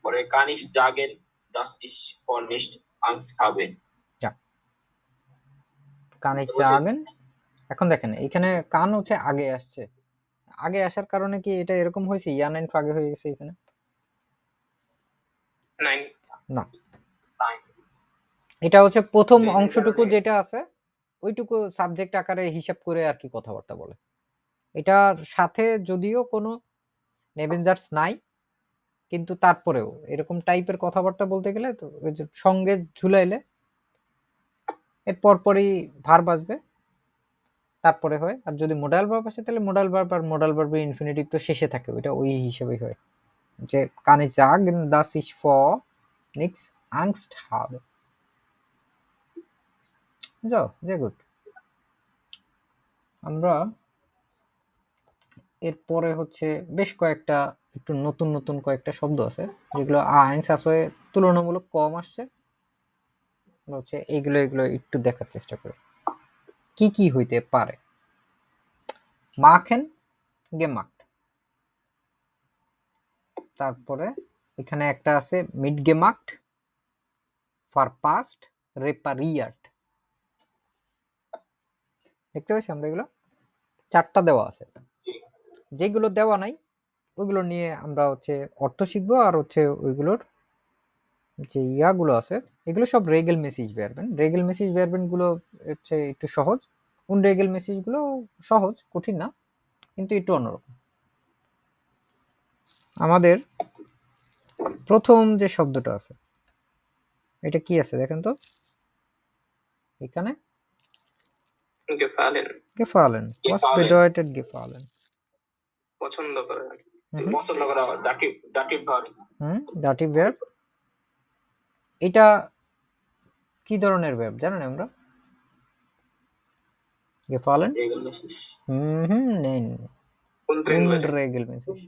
পরে kann ich sagen, dass ich vor nicht Angst habe. kann ich sagen, এখন দেখেন এখানে কান হচ্ছে আগে আসছে, আগে আসার কারণে কি এটা এরকম হয়েছে ইয়ান এন্ড আগে হয়ে গেছে এখানে? 9. না, Nein. এটা হচ্ছে প্রথম Wenn অংশটুকু কারণে- যেটা আছে ওইটুকু সাবজেক্ট আকারে হিসাব করে আর কি কথাবার্তা বলে। এটার সাথে যদিও কোনো নেভেনজার্স নাই, কিন্তু তারপরেও এরকম টাইপের কথাবার্তা বলতে গেলে তো ওই যে সঙ্গে ঝুলাইলে এর পরপরই ভার্ব আসবে, তারপরে হয়। আর যদি মোডাল ভার্ব আসে তাহলে মোডাল ভার্ব আর মোডাল ভার্বের ইনফিনিটিভ তো শেষে থাকে, ওইটা ওই হিসেবেই হয়। যে কানে জাগেন das ich vor nichts Angst habe। যাও, sehr gut। আমরা এরপরে হচ্ছে বেশ কয়েকটা একটু নতুন নতুন কয়েকটা শব্দ আছে যেগুলো আইনস আসলে তুলনামূলক কম আসছে, হচ্ছে এগুলো একটু দেখার চেষ্টা করি কি কি হইতে পারে। মাখেন, গেমাক্ট। তারপরে এখানে একটা আছে মিড গেমাক্ট, ফারপাস্ট, রেপারিয়াট। দেখতে পাচ্ছি আমরা এগুলো 4টা দেওয়া আছে। যেগুলো দেওয়া নাই ওইগুলো নিয়ে আমরা হচ্ছে অর্থ শিখবো, আর হচ্ছে ওইগুলোর যে ইয়াগুলো আছে এগুলো সব রেগেল মেসেজ ভার্বেন। রেগেল মেসেজ ভার্বেন গুলো হচ্ছে একটু সহজ, কোন রেগেল মেসেজ গুলো সহজ, কঠিন না, কিন্তু একটু অন্যরকম। আমাদের প্রথম যে শব্দটা আছে এটা কি আছে দেখেন তো, এখানে gefallen, gefallen। was Gefallen। bedeutet gefallen? পছন্দ করা। পছন্দ করা dative verb। dative verb। এটা কি ধরনের verb জানেন আমরা? gefallen Regelmäßig। nein, unregelmäßig।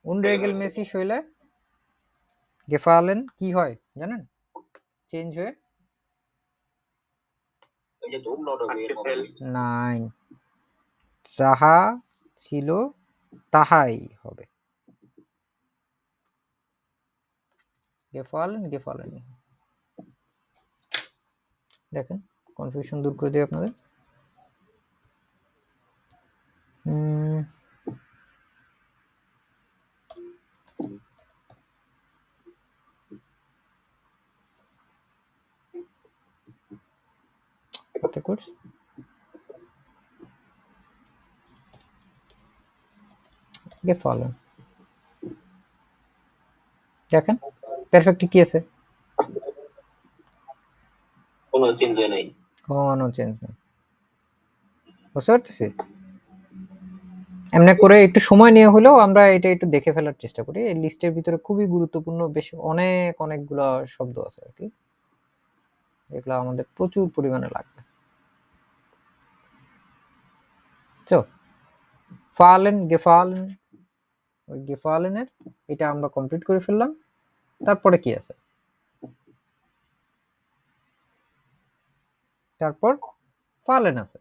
unregelmäßig হইলে gefallen কি হয় জানেন? চেঞ্জ হয়ে এই যে umlaut হবে এর হবে। নাইন, যাহা ছিল তাহাই হবে। gefallen। দেখেন কনফিউশন দূর করে দিই আপনাদের। gefallen দেখেন পারফেক্ট কি আছে, কোনো চেঞ্জ নাই, কোনো চেঞ্জ নেই। বুঝতে পারতেছি? এমনি করে একটু সময় নিয়ে হলেও আমরা এটা একটু দেখে ফেলার চেষ্টা করি। এই লিস্টের ভিতরে খুবই গুরুত্বপূর্ণ বেশ অনেকগুলো শব্দ আছে আর কি, এগুলো আমাদের প্রচুর পরিমাণে লাগবে। তো ফালেন, গেফালেন, ওই গেফালেনের এটা আমরা কমপ্লিট করে ফেললাম। তারপরে কি আছে? তারপর ফালেন আছে।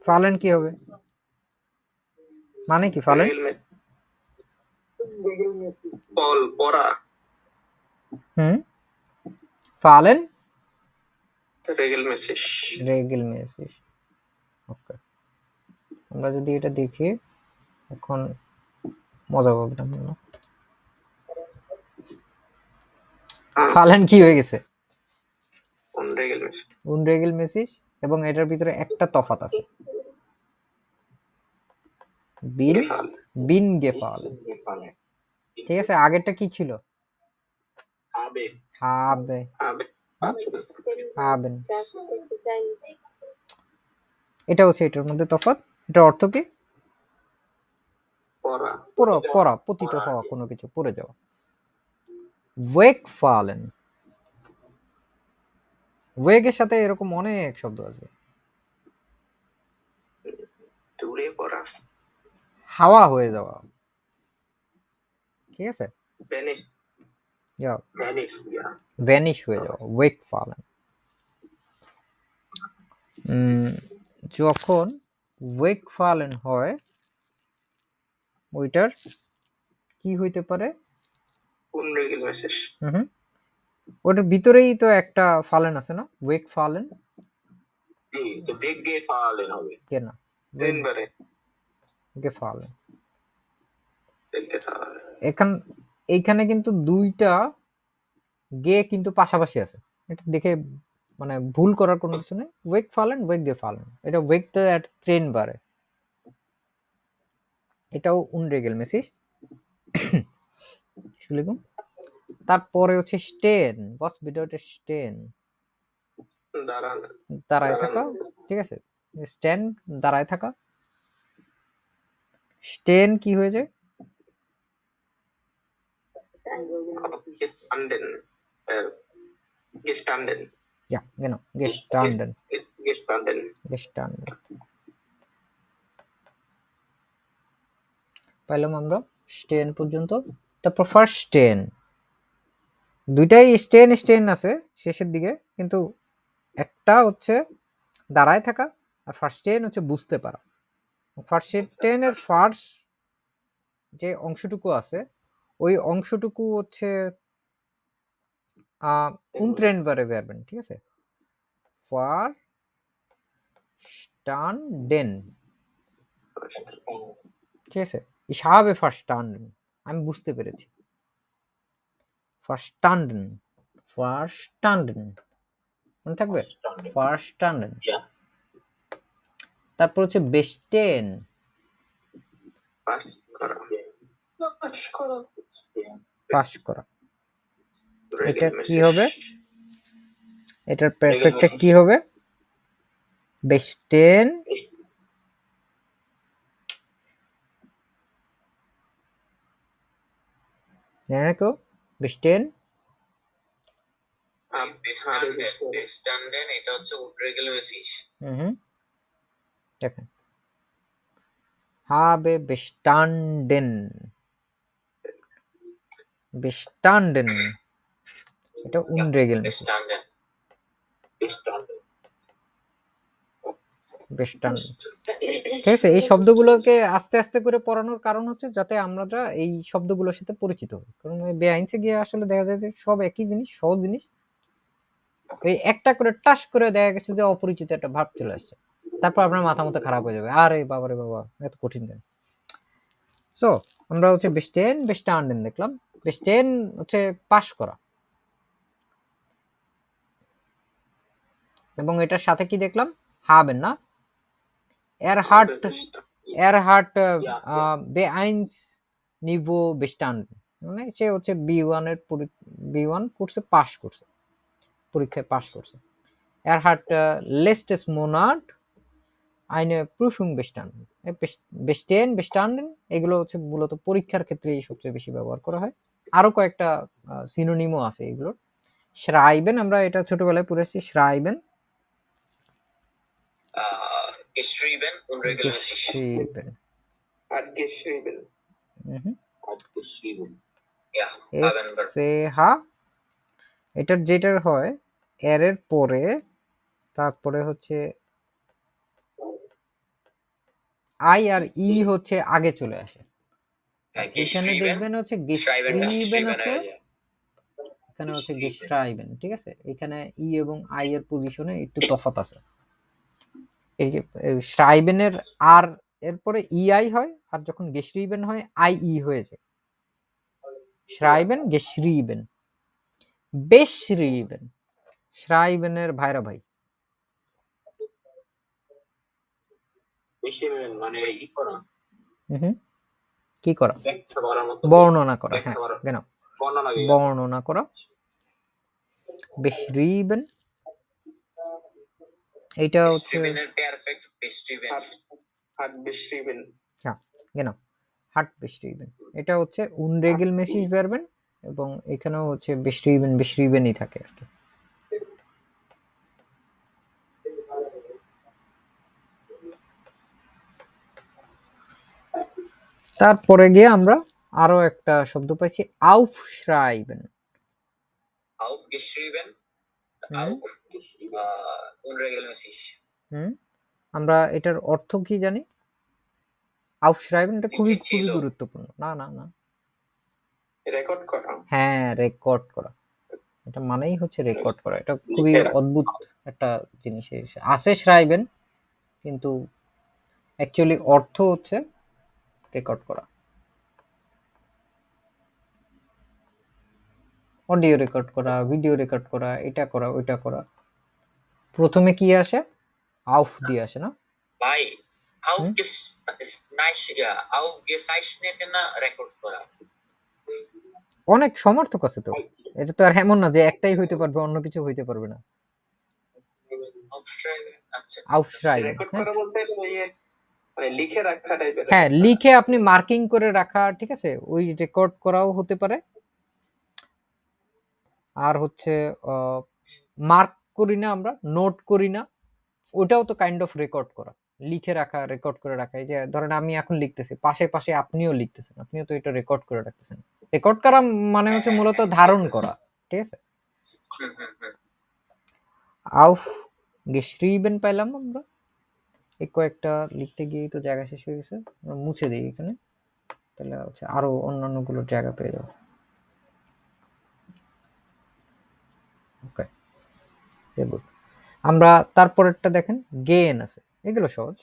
ফালেন কি হবে, মানে কি ফালেন? ফল পড়া, ফালেন regelmäßig। regelmäßig। ওকে, আমরা যদি এটা দেখি এখন মজা পাবে না। ফালেন কি হয়ে গেছে? unregelmäßig. unregelmäßig এবং এটার ভিতরে একটা তফাৎ আছে, বিন Gefallen. বিন গেফালেন। ঠিক আছে, আগেরটা কি ছিল? Habe. habe Habe. haben। এটা হচ্ছে এটার মধ্যে তফাৎ। এটার অর্থ কি? Pora. পড়া, পতিত হওয়া, কোনো কিছু পড়ে যাওয়া। ওয়েকফালেন, ওয়েগের সাথে এরকম অনেক শব্দ আসবে। দূরে পড়া। হাওয়া হয়ে যাওয়া। ঠিক আছে, Vanish. Vanish. Yeah. ভ্যানিশ হয়ে যাওয়া, ওয়েকফালেন। যখন ওয়েকফালেন হয় ওইটার কি হইতে পারে? Unregelmäßig. ওটার ভিতরেই তো একটা ফালেন আছে না, ওয়েকফালেন। জি, তো weggefallen হবে। কেন Trennbare. গেফালেন? Weggefallen. এইখানে কিন্তু দুইটা গে কিন্তু পাশাপাশি আছে, এটা দেখে মানে ভুল করার কোনো কিছু নেই। ওয়েকফালেন, ওয়েগেফালেন, এটা ওয়েগটা ট্রেন বারে, এটাও unregelmäßig। Entschuldigung। তারপরে হচ্ছে স্টেন, was bedeutet stehen? দাঁড়ানো। দাঁড়ায় থাকা। ঠিক আছে, স্ট্যান্ড দাঁড়ায় থাকা। স্টেন কি হয়ে যায়? Gestanden. Gestanden. Ja, genau, gestanden, Ist gestanden. gestanden। পাইলাম আমরা স্টেন পর্যন্ত। তারপর ফার্স্ট স্টেন, দুইটাই স্টেন স্টেন আছে শেষের দিকে, কিন্তু একটা হচ্ছে দাঁড়ায় থাকা আর ফার্স্ট স্টেন হচ্ছে বুঝতে পারা। ফার্স্ট স্টেনের ফার্স্ট যে অংশটুকু আছে ওই অংশটুকু হচ্ছে উনট্রেনবারে verben। ঠিক আছে, verstanden। ঠিক আছে, ich habe verstanden, আমি বুঝতে পেরেছি। verstanden, verstanden মনে থাকবে, verstanden। Yeah. তারপর হচ্ছে bestehen, Pass করা। প্রকাশ করো। পাস করা। এটা কি Regelmäßig. হবে? এটার পারফেক্টটা কি হবে? bestehen জানে না কেউ? bestehen Bestanden এটা হচ্ছে unregelmäßig. দেখেন, habe bestanden, bestanden এটা unregelmäßig, Bestanden. bestanden। ঠিক আছে, এই শব্দগুলোকে আস্তে আস্তে করে পড়ানোর কারণ হচ্ছে যাতে আমরা এই শব্দগুলোর সাথে পরিচিত হই। কারণ বেআইনসে গিয়ে আসলে দেখা যায় যে সব একই জিনিস, সহজ জিনিস, এই একটা করে টাস করে দেখা গেছে যে অপরিচিত একটা ভাব চলে আসছে, তারপর আপনার মাথা মতো খারাপ হয়ে যাবে, আরে বাবারে বাবা এত কঠিন কেন। সো আমরা হচ্ছে bestehen, bestanden দেখলাম। bestehen হচ্ছে পাস করা, এবং এটার সাথে কি দেখলাম? haben না, Erhard B1 Niveau bestanden, মানে সে হচ্ছে B1 এর B1 কোর্সে পাস করছে, পরীক্ষায় পাস করছে। Erhard letztes Monat eine Prüfung bestanden। bestehen, bestanden এগুলো হচ্ছে মূলত পরীক্ষার ক্ষেত্রে সবচেয়ে বেশি ব্যবহার করা হয়। আরো কয়েকটা সিনোনিমও আছে এগুলোর। schreiben আমরা এটা ছোটবেলায় পড়েছি, schreiben, Geschrieben unregelmäßig. geschrieben, Hat geschrieben. Abgeschrieben. Ja, haben wir. sh এটার যেটার হয় এর এর পরে তারপরে হচ্ছে আই আর ই হচ্ছে আগে চলে আসে। এখানে দেখবেন হচ্ছে geschrieben আছে, এখানে হচ্ছে geschrieben। ঠিক আছে, এখানে ই এবং আই এর পজিশনে একটু তফাৎ আছে। এই schreiben এর আর এরপরে ইআই হয়, আর যখন গেশরিবেন হয় আইই হয়ে যায়। শ্রাইবেন, গেশরিবেন, বেশরিবেন, শ্রাইবেনের ভাইরা ভাই। বেশি মানে ই করা, হুম, কি করা? ব্যাখ্যা করার মতো, বর্ণনা করা, ব্যাখ্যা হ্যাঁ, করা, কেন বর্ণনা করা। বর্ণনা করা। বেশরিবেন, এটা হচ্ছে Beschriebenen perfekt beschrieben. Hat beschrieben. হ্যাঁ, কেন হাট বেশরিবেন, এটা হচ্ছে unregelmäßig verben, এবং এখানেও হচ্ছে বেশরিবেন বেশরিবেনই থাকে আর কি। তারপরে গিয়ে আমরা আরো একটা শব্দ পাইছি aufschreiben। Aufgeschrieben. হুম, Auf unregelmäßig. হুম, আমরা এটার অর্থ কি জানি? aufschreiben এটা খুবই লিখে ছিল। গুরুত্বপূর্ণ। না না না, রেকর্ড করা। হ্যাঁ, রেকর্ড করা, এটা মানেই হচ্ছে রেকর্ড করা। এটা খুবই লিখে রাখা। অদ্ভুত একটা জিনিস। আছে schreiben, কিন্তু অ্যাকচুয়ালি অর্থ হচ্ছে রেকর্ড করা, অডিও রেকর্ড করা, ভিডিও রেকর্ড করা, এটা করা ওইটা করা। প্রথমে কি আসে? আউফ দিয়ে আসে না? Bei aufgezeichnet না রেকর্ড করা। অনেক সমর্থক আছে তো, এটা তো আর এমন না যে একটাই হইতে পারবে, অন্য কিছু হইতে পারবে না। Aufschreiben. আচ্ছা। aufschreiben, রেকর্ড হ্যাঁ, করা বলতে মানে লিখে রাখা টাইপের। হ্যাঁ, লিখে আপনি মার্কিং করে রাখা, ঠিক আছে, ওই রেকর্ড করাও হতে পারে। আর হচ্ছে মার্ক করি না আমরা, নোট করি না, ওটাও তো কাইন্ড অফ রেকর্ড করা, লিখে রাখা, রেকর্ড করে রাখা। এই যে ধরেন আমি এখন লিখতেছি, পাশে পাশে আপনিও লিখতেছেন, আপনিও তো এটা রেকর্ড করে রাখতেছেন। রেকর্ড করা মানে হচ্ছে মূলত ধারণ করা, ঠিক আছে। আউফ গেশরিবেন পাইলাম আমরা, এই কয়েকটা লিখতে গিয়ে তো জায়গা শেষ হয়ে গেছে, আমরা মুছে দিই এখানে, তাহলে হচ্ছে আরো অন্যান্য গুলোর জায়গা পেয়ে যাবো। ওকে, গুড। আমরা তারপরেরটা দেখেন, গেন আছে, এগুলো সহজ।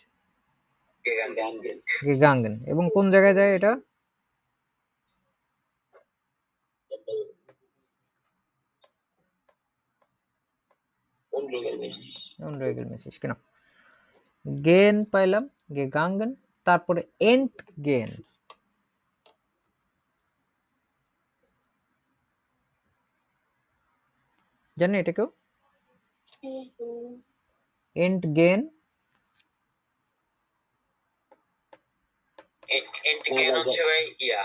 গেগাঙ্গেন, এবং কোন জায়গায় যায় এটা? unregelmäßig, কেন গেন পাইলাম, গেগাঙ্গেন, তারপরে এন্ট গেন। জানেন এটা কেউ? এন্ট গেন, Entgehen হচ্ছে ভাই ইয়া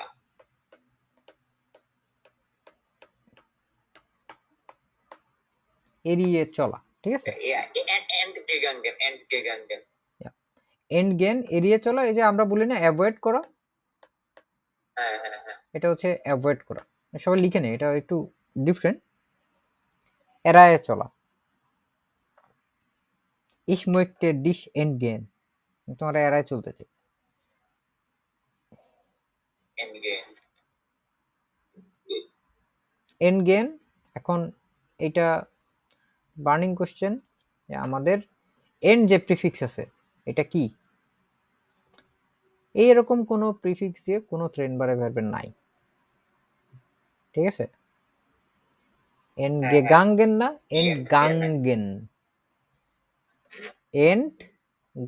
এড়িয়ে চলা, ঠিক আছে। entgegangen. এন্ড গেন, এড়িয়ে চলা। এই যে আমরা বলি না অ্যাভয়েড করা, হ্যাঁ হ্যাঁ হ্যাঁ। এটা হচ্ছে অ্যাভয়েড করা। সবাই লিখে নেই, এটা একটু ডিফারেন্ট। এড়ায়ে চলা, ich möchte dich entgehen, তোমরা এড়ায় চলতে চাই। Entgehen. এন্ডগেন, এখন এটা বার্নিং কোশ্চেন, আমাদের এন্ড যে প্রিফিক্স আছে এটা কি? এইরকম কোনো প্রিফিক্স দিয়ে কোনো ট্রেনবারে ভার্বের নাই, ঠিক আছে। এন্ড গেগাঙ্গেন না, এন্ড গাঙ্গেন, এন্ড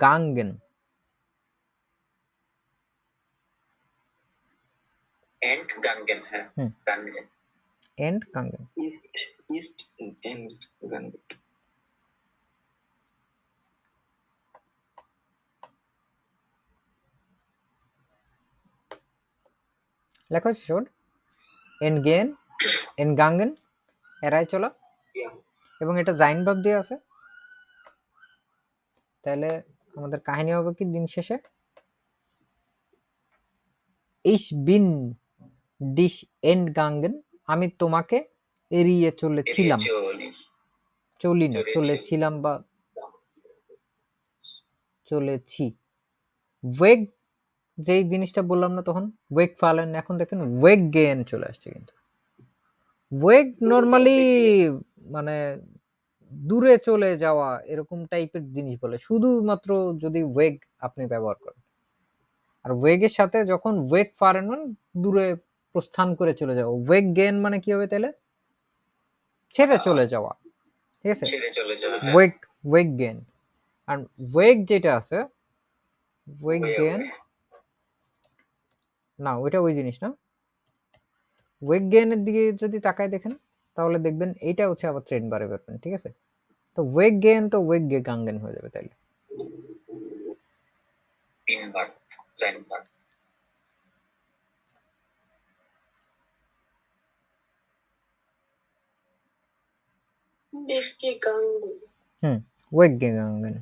গাঙ্গেন, Entgangen, হ্যাঁ। হুম। Gangen. এন্ড গাঙ্গেন। ইস্ট এন্ড গান। লেখা হচ্ছে শোন, এন্ড গেন, এন্ড গাঙ্গেন, এড়ায় চলা, এবং এটা জাইন ভাব দিয়ে আছে। তাহলে আমাদের কাহিনী হবে কি দিন শেষে? ich bin dich entgangen, আমি তোমাকে এড়িয়ে চলেছিলাম, চলি না, চলেছিলাম বা চলেছি। ওয়েগ, যেই জিনিসটা বললাম না তখন, ওয়েগ ফালেন, এখন দেখেন ওয়েগ গেন চলে আসছে। কিন্তু ওয়েগ নরমালি মানে দূরে চলে যাওয়া, এরকম টাইপের জিনিস বলে, শুধুমাত্র যদি ওয়েগ আপনি ব্যবহার করেন। আর ওয়েগের সাথে যখন ওয়েগ ফারেন মানে দূরে প্রস্থান করে চলে যাওয়া, ওয়েগ গেন মানে কি হবে তাহলে? ছেড়ে চলে যাওয়া, ঠিক আছে? ছেড়ে চলে যাবে। Wag gain. আর ওয়েগ যেটা আছে, ওয়েগ Way গেন away. না, ওইটা ওই জিনিস না। ওয়েগ গেনের দিকে যদি তাকায় দেখেন তাহলে দেখবেন এইটা হচ্ছে আবার ট্রেন্ড বারে ব্যাপার, ঠিক আছে? তো ওয়েগ গেন তো ওয়েগ গাঙ্গেন হয়ে যাবে তাইলে। Inward. Seinward. weggegangen. ওয়েগ গাঙ্গেন।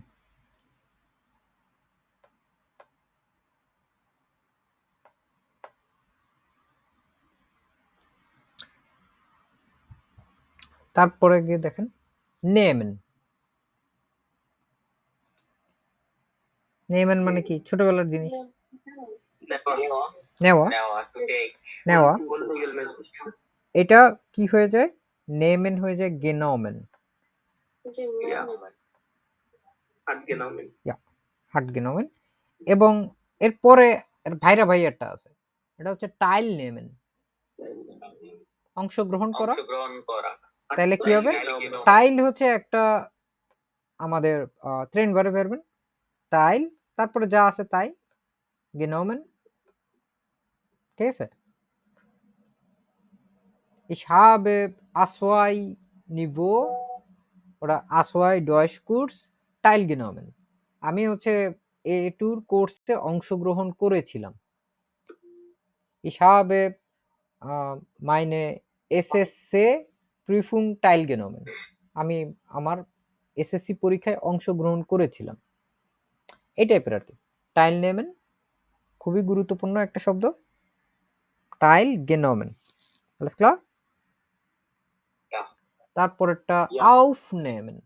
তারপরে গিয়ে দেখেন নেমেন। নেমেন মানে কি? ছোটবেলার জিনিস, নেওয়া। Now to take. নেওয়া Colloquial message. এটা কি হয়ে যায়? নেমেন হয়ে যায় গেনমেন, Yeah. At genomen. হাট গেনমেন। এবং এরপরে এর ভাইরা ভাই একটা আছে, এটা হচ্ছে টাইল নেমেন, অংশগ্রহণ করা। অংশগ্রহণ করা। তাহলে কি হবে? Genomen. টাইল হচ্ছে একটা আমাদের ট্রেন্ড বারে পারবেন টাইল, তারপরে যা আছে তাই গেনমেন, ঠিক আছে? Ich habe Aswai Niveau oder Aswai Deutsch Kurs teilgenommen. আমি হচ্ছে A2 কোর্সে অংশগ্রহণ করেছিলাম। Ich habe meine SSC Prüfung teilgenommen. আমি আমার এসএসসি পরীক্ষায় অংশগ্রহণ করেছিলাম। এই টাইপের আর কি। টাইল নেমেন খুবই গুরুত্বপূর্ণ একটা শব্দ, টাইল গেনমেন। Alles klar? Yeah. তারপরেরটা Yeah. aufnehmen।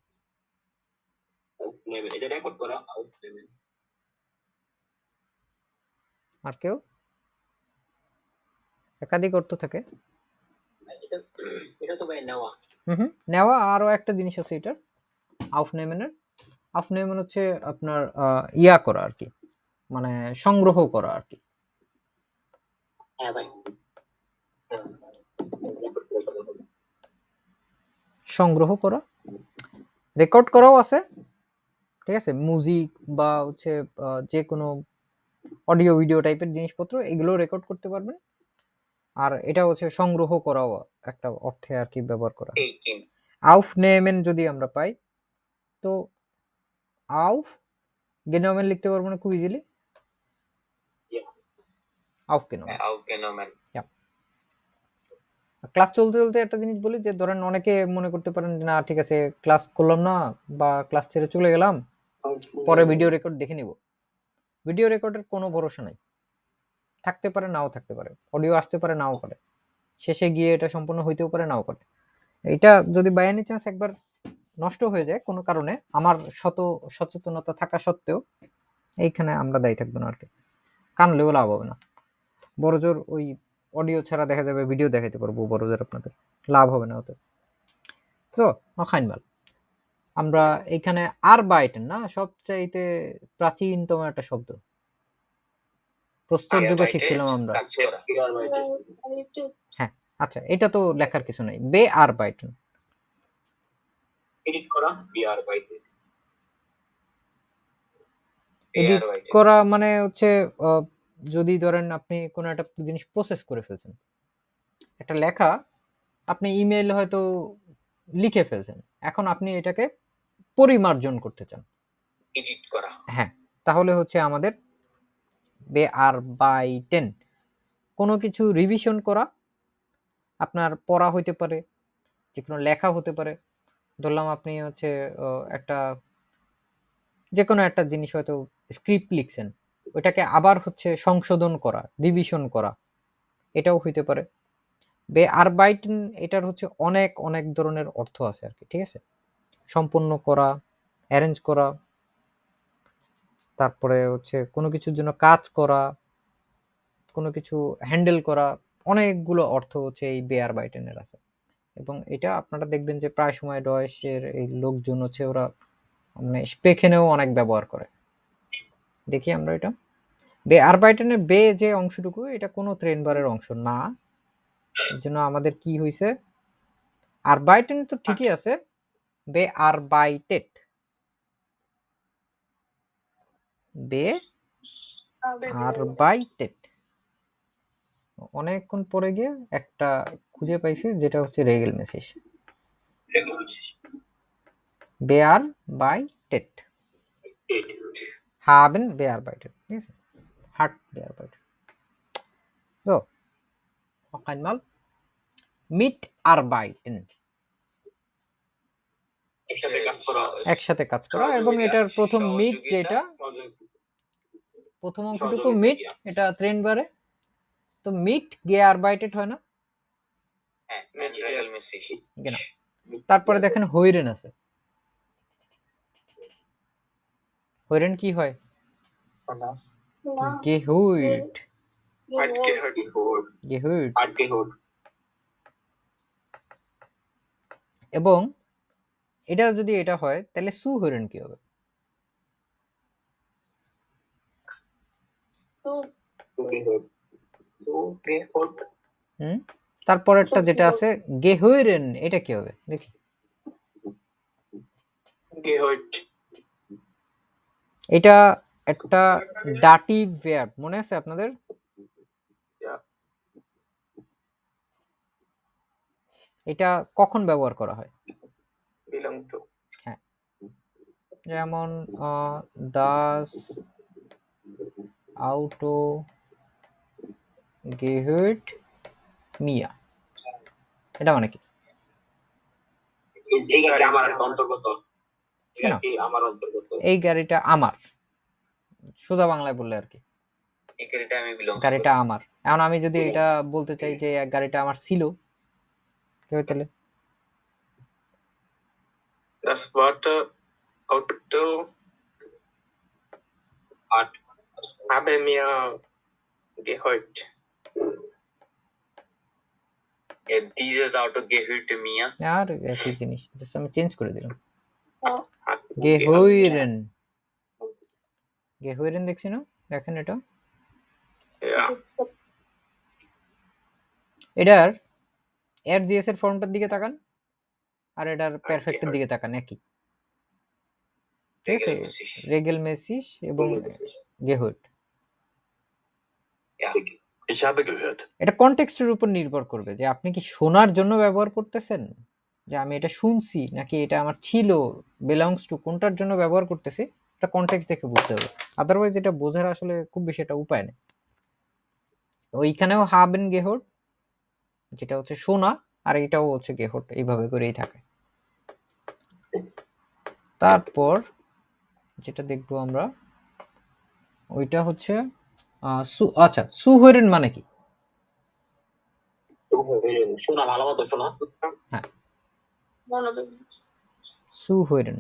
Aufnehmen. এটা রেকর্ড করা, aufnehmen. আর কেউ? একাধিক অর্থ থাকে। এটা তো ভাই নেওয়া। নেওয়া। আরো একটা জিনিস আছে এটার, aufnehmen-এর। aufnehmen হচ্ছে আপনার ইয়া করা আর কি, মানে সংগ্রহ করা আর কি। হ্যাঁ ভাই। সংগ্রহ করা, রেকর্ড করাও আছে, ঠিক আছে? মিউজিক বা হচ্ছে যে কোনো অডিও ভিডিও টাইপের জিনিসপত্র এগুলো রেকর্ড করতে পারবেন। আর এটা হচ্ছে সংগ্রহ করাও একটা অর্থে আর কি ব্যবহার করা। Taking. aufnehmen যদি আমরা পাই তো aufgenommen লিখতে পারবো না খুব ইজিলি, aufgenommen। Aufgenommen. ক্লাস চলতে চলতে একটা জিনিস বলি, যে ধরেন অনেকে মনে করতে পারেন যে না ঠিক আছে ক্লাস করলাম না বা ক্লাস ছেড়ে চলে গেলাম, পরে ভিডিও রেকর্ড দেখে নিব। ভিডিও রেকর্ডের কোনো ভরসা নাই, থাকতে পারে নাও থাকতে পারে, অডিও আসতে পারে নাও পারে, শেষে গিয়ে এটা সম্পূর্ণ হইতেও পারে নাও পারে। এটা যদি বাই এনি চান্স একবার নষ্ট হয়ে যায় কোনো কারণে, আমার সচেতনতা থাকা সত্ত্বেও এইখানে আমরা দায়ী থাকবো না আর কি, কানলেও লাভ হবে না। বড় জোর ওই অডিও ছাড়া দেখা যাবে ভিডিও দেখাইতে পারবো বড় জোর, আপনাদের লাভ হবে না ওতে। তো নখাইনমাল আমরা এখানে আর বাইটেন না সবচাইতে প্রাচীনতম একটা শব্দ, প্রস্তর যুগে শিখছিলাম আমরা। কাজ করা। হ্যাঁ আচ্ছা, এটা তো লেখার কিছু নাই, বে আর বাইটেন। এডিট করা, bearbeiten. Edit Bearbeiten. করা মানে হচ্ছে যদি ধরেন আপনি কোনো একটা জিনিস প্রসেস করে ফেলছেন, একটা লেখা আপনি ইমেইল হয়তো লিখে ফেলছেন, এখন আপনি এটাকে পরিমার্জন করতে চান, এডিট করা। হ্যাঁ, তাহলে হচ্ছে আমাদের bearbeiten। কোনো কিছু রিভিশন করা, আপনার পড়া হইতে পারে, যে কোনো লেখা হতে পারে। ধরলাম আপনি হচ্ছে একটা যে কোনো একটা জিনিস হয়তো স্ক্রিপ্ট লিখছেন, ওইটাকে আবার হচ্ছে সংশোধন করা, রিভিশন করা, এটাও হইতে পারে। bearbeiten এটার হচ্ছে অনেক অনেক ধরনের অর্থ আছে আর কি, ঠিক আছে? সম্পন্ন করা, অ্যারেঞ্জ করা, তারপরে হচ্ছে কোনো কিছুর জন্য কাজ করা, কোনো কিছু হ্যান্ডেল করা, অনেকগুলো অর্থ হচ্ছে এই bearbeiten-এর আছে। এবং এটা আপনারা দেখবেন যে প্রায় সময় ডয়েশের এই লোকজন হচ্ছে ওরা মানে স্পেখেনেও অনেক ব্যবহার করে। দেখি আমরা এটা বে আরবাইটেনের বে যে অংশটুকু এটা কোনো ট্রেনবারের অংশ না, এর জন্য আমাদের কি হয়েছে, আরবাইটেন তো ঠিকই আছে, বে আরবাইটেড, বে আরবাইটেড। অনেকক্ষণ পরে গিয়ে একটা খুঁজে পাইছি যেটা হচ্ছে রেগেলমেসিস, বে আরবাইটেড, haben bearbeitet, ঠিক আছে, hat bearbeitet। So, noch einmal mitarbeiten, একসাথে কাজ করা, একসাথে কাজ করা, এবং এটার প্রথম মিট যেটা প্রথম অংশটুকু মিট, এটা ট্রেনবারে, তো মিট gearbeitet হয় না, হ্যাঁ regelmäßig genau। তারপরে দেখেন হইরেন আছে, হইরেন কি হয়, gehuit, Hat gehört. gehuit, আটকেহুট, এবং এটা যদি এটা হয় তাহলে সু হইরেন কি হবে, তারপরেরটা যেটা আছে গেহুইরেন, এটা কি হবে দেখি, Gehört. এটা একটা ডাটিভ ভার্ব, মনে আছে আপনাদের, Ja. এটা কখন ব্যবহার করা হয়, Belong to. যেমন দাস আউটো গেহুইট মিয়া, এটা মানে কি, এই গাড়ি আমার অন্তর্গত, কেন? এই আমার অন্তর্গত, এই গাড়িটা আমার, সোজা বাংলায় বললে আর কি, এই গাড়িটা আমি belongs গাড়িটা আমার। এখন আমি যদি এটা বলতে চাই যে গাড়িটা আমার ছিল, কি হবে তাহলে, Das Auto আট habe mir gehört. dieses Auto gehört mir আর একই জিনিস, জাস্ট আমি চেঞ্জ করে দিলাম, Hat গেহুইরেন, গেহুইরেন দেখছি না, দেখেন এটা, Ja. এটার এর জিএস এর ফর্মটার দিকে তাকান আর এটার পারফেক্টের দিকে তাকান, একই, ঠিক আছে, regelmäßig রেগেলমেসিস এবং গেহুইট। ja Ich habe gehört. এটা কনটেক্সটের উপর নির্ভর করবে যে আপনি কি শোনার জন্য ব্যবহার করতেছেন, যে আমি এটা শুনছি, নাকি এটা আমার ছিল, বিলংস টু, কোনটার জন্য ব্যবহার করতেছি, এটা কনটেক্সট দেখে বুঝতে হবে, আদারওয়াইজ এটা বোঝার আসলে খুব বেশি একটা উপায় নেই। ওইখানেও হাবেন গেহট, যেটা হচ্ছে শোনা, আর এটাও হচ্ছে গেহট, এইভাবে করেই থাকে। তারপর যেটা দেখবো আমরা ওইটা হচ্ছে আচ্ছা, সুহরেন মানে কি, শোনা, ভালো মতো শোনা, মনোযোগ সুহরেন।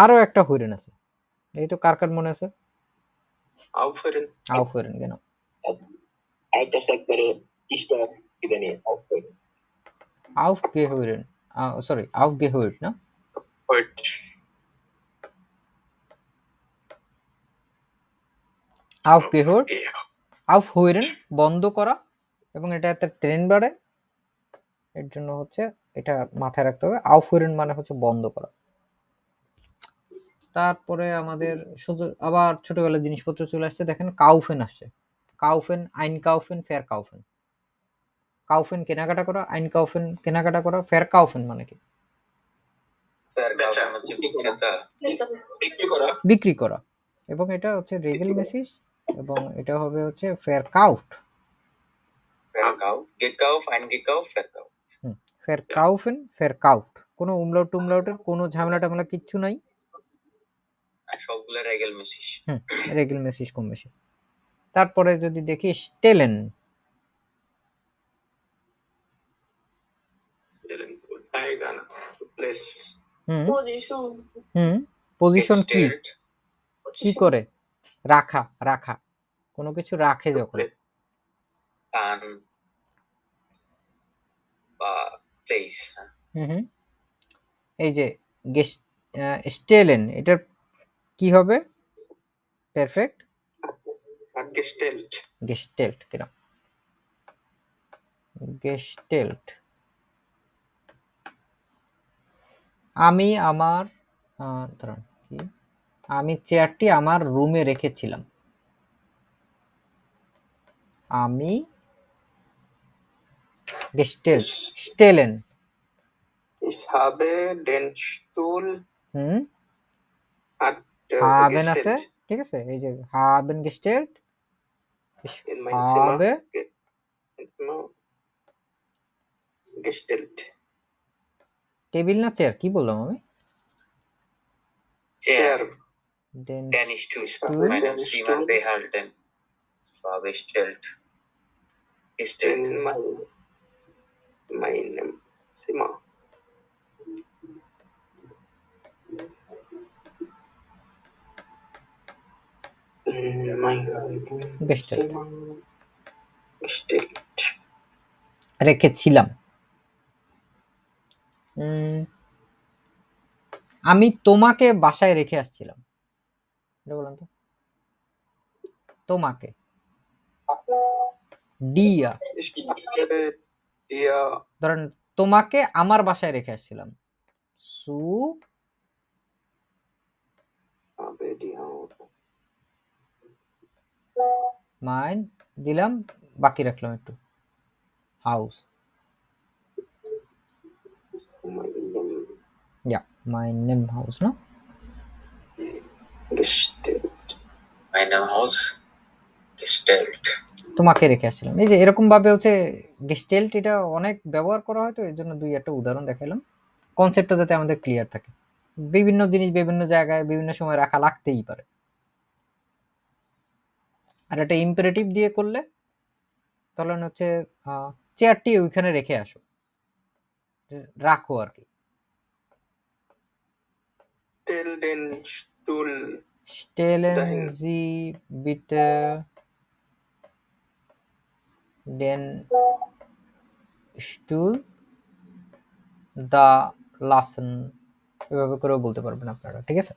আরো একটা হইরেন আছে, এই তো কার কার মনে আছে, Aufhören. আউফহরেন, কেন, একটা একবারে স্টপ দিবে নিয়ে aufhören, aufgehören, সরি aufgehört না, Heute. aufgehört, aufhören বন্ধ করা, এবং এটা একটা ট্রেন বাড়ে, এর জন্য হচ্ছে এটা মাথায় রাখতে হবে, aufhören মানে হচ্ছে বন্ধ করা। তারপরে আমাদের শুধু আবার ছোটবেলার জিনিসপত্র চলে আসছে, দেখেন কাউফেন আসছে, কাউফেন, আইন কাউফেন, ফেয়ার কাউফেন, কাউফেন কেনাকাটা করা, আইন কাউফেন কেনাকাটা করা, ফেয়ার কাউফেন মানে কি, verkaufen হচ্ছে বিক্রেতা বিক্রি করা, বিক্রি করা, এবং এটা হচ্ছে রেগেলমেসিস, এবং এটা হবে হচ্ছে ফেয়ার কাউট, verkauf gekauf eingekauft verkauf ফেয়ার কাউফেন, ফেয়ার কাউট, কোনো উমলাউট টুমলাউটের কোনো ঝামেলা টামেলা কিচ্ছু নাই, আর সবগুলো regelmäßig রেগেলমেসিস কম বেশি। তারপরে যদি দেখি স্টেলেন, Steigern. Place. পজিশন পজিশন কি, gestellt কি করে, রাখা, রাখা, কোনো কিছু রাখে যখন, an বা place এই যে স্টেলেন, এটার কি হবে, Perfekt Gestalt. Gestalt, genau. Gestalt. আমি আমার দাঁড়ান, কি? আমি চেয়ারটি আমার রুমে রেখেছিলাম। আমি Gestalt. Stellen. Ich habe den Stuhl হুম hat haben আছে, gestellt. ঠিক আছে, এই যে haben gestellt, ich In mein Zimmer habe ins Zimmer gestellt. Table না চেয়ার, কি বললাম আমি? Chair. Den Den Stuhl. Stuhl. Meinen Zimmer behalten. War bestellt. Gestellt. In meinem Zimmer. In meinem Gestellt. Zimmer gestellt. রেখেছিলাম। আমি তোমাকে বাসায় রেখে আসছিলাম। এটা বলুন তো, তোমাকে। ডিয়া, Ich habe dir ধরেন তোমাকে আমার বাসায় রেখে আসছিলাম। সু habe dir মাইন দিলাম, বাকি রাখলাম একটু। House, meinem ja, mein name house না? gestellt. Meinem Haus gestellt. তোমাকে রেখে আসছিলাম। এই যে এরকম ভাবে হচ্ছে গেস্টেল্ট, এটা অনেক ব্যবহার করা হয়, তো এর জন্য দুই একটা উদাহরণ দেখালাম, কনসেপ্টটা যাতে আমাদের ক্লিয়ার থাকে। বিভিন্ন জিনিস বিভিন্ন জায়গায় বিভিন্ন সময় রাখা লাগতেই পারে। আর একটা ইম্পারেটিভ দিয়ে করলে তাহলে হচ্ছে চেয়ারটি ওইখানে রেখে আসো, রাখো আর কি। Stell den Stuhl Stellen dahin. Sie bitte den Stuhl da lassen, এভাবে করেও বলতে পারবেন আপনারা, ঠিক আছে?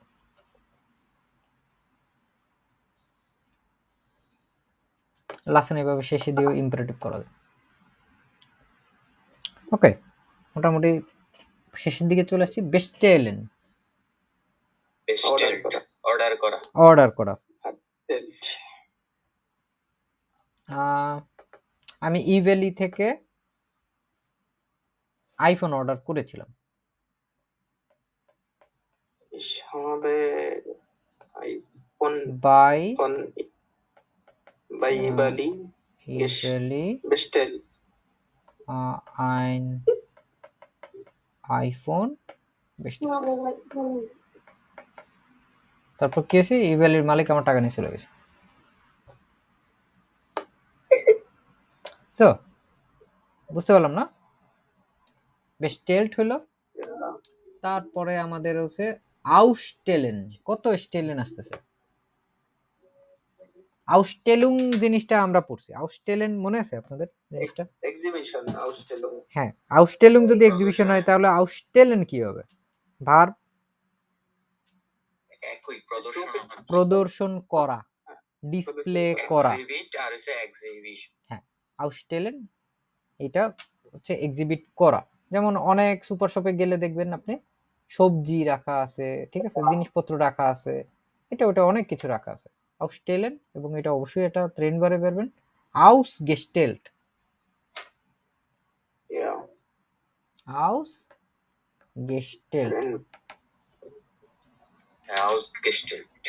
লাসেন এভাবে শেষে দিয়েও ইম্পারেটিভ করা যায়। ওকে, মোটামুটি শেষের দিকে চলে আসছি। বেস্টেলেন, Bestellt. Order করা. অর্ডার করা। Stellt. আমি ইভ্যালি থেকে আইফোন অর্ডার করেছিলাম। Ich habe iPhone বাই von bei Bali Evaly bestellt. ein iPhone তারপর কি আছে, ইভ্যালির মালিক আমার টাকা নিয়ে চলে গেছে। তো বুঝতে পারলাম না? বেস্টেল্ট হলো, তারপরে আমাদের হচ্ছে আউস্টেলেন। কত স্টেলেন আসতেছে? আউস্টেলুং জিনিসটা আমরা পড়ছি, আউস্টেলেন মনে আছে আপনাদের জিনিসটা? Exhibition, Ausstellung. হ্যাঁ, আউস্টেলুং যদি এক্সিবিশন হয় তাহলে আউস্টেলেন কি হবে? ভার্ব একই প্রদর্শন. প্রদর্শন করা, ডিসপ্লে করা। Exhibit আর হচ্ছে exhibition. হ্যাঁ, আউস্টেলেন এটা হচ্ছে এক্সিবিট করা। যেমন অনেক সুপার শপে গেলে দেখবেন আপনি সবজি রাখা আছে, ঠিক আছে, জিনিসপত্র রাখা আছে, এটা ওটা অনেক কিছু রাখা আছে, আউস্টেলেন। এবং এটা অবশ্যই এটা ট্রেন বারে পারবেন, আউস গেস্টেল্ট, Ja. আউস গেস্টেল্ট। Wenn Ausgestellt.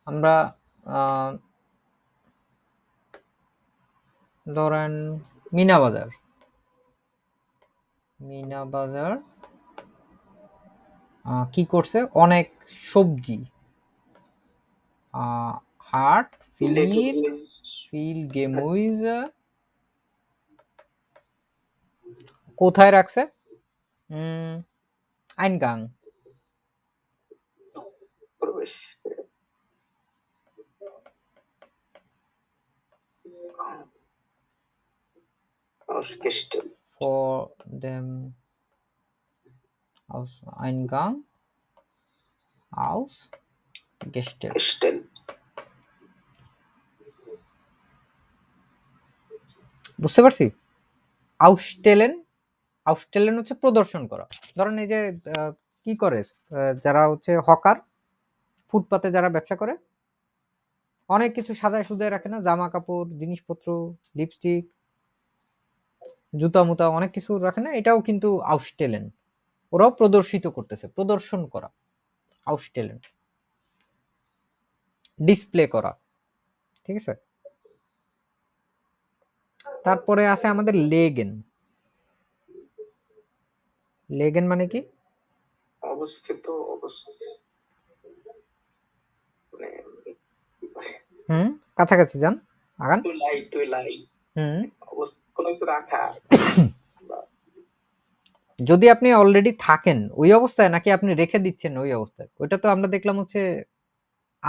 আমরা ধরেন মিনা বাজার, মিনা বাজার কি করছে? অনেক সবজি, হাট ফিল গেমুইজে কোথায় রাখছে? আইনগাং, প্রবেশ ausgestellt. for them aus Eingang Ausgestellt. Gestellt. বুঝতে পারছি? আউসটেলেন হচ্ছে প্রদর্শন করা। ধরেন এই যে কি করে যারা হচ্ছে হকার, ফুটপাতে যারা ব্যবসা করে, অনেক কিছু সাজায় সুজায় রাখে না, জামা কাপড়, জিনিসপত্র, লিপস্টিক, জুতা মুতা অনেক কিছু রাখে না, এটাও কিন্তু আউসটেলেন। ওরাও প্রদর্শিত করতেছে, প্রদর্শন করা, আউসটেলেন, ডিসপ্লে করা। ঠিক আছে, তারপরে আছে আমাদের লেগেন। লেগেন মানে কি? অবস্থিত, মানে কাছাকাছি যান, আগান। তুই লাই কোনো কিছু রাখা। যদি আপনি অলরেডি থাকেন ওই অবস্থায়, নাকি আপনি রেখে দিচ্ছেন ওই অবস্থায়, ওইটা তো আমরা দেখলাম হচ্ছে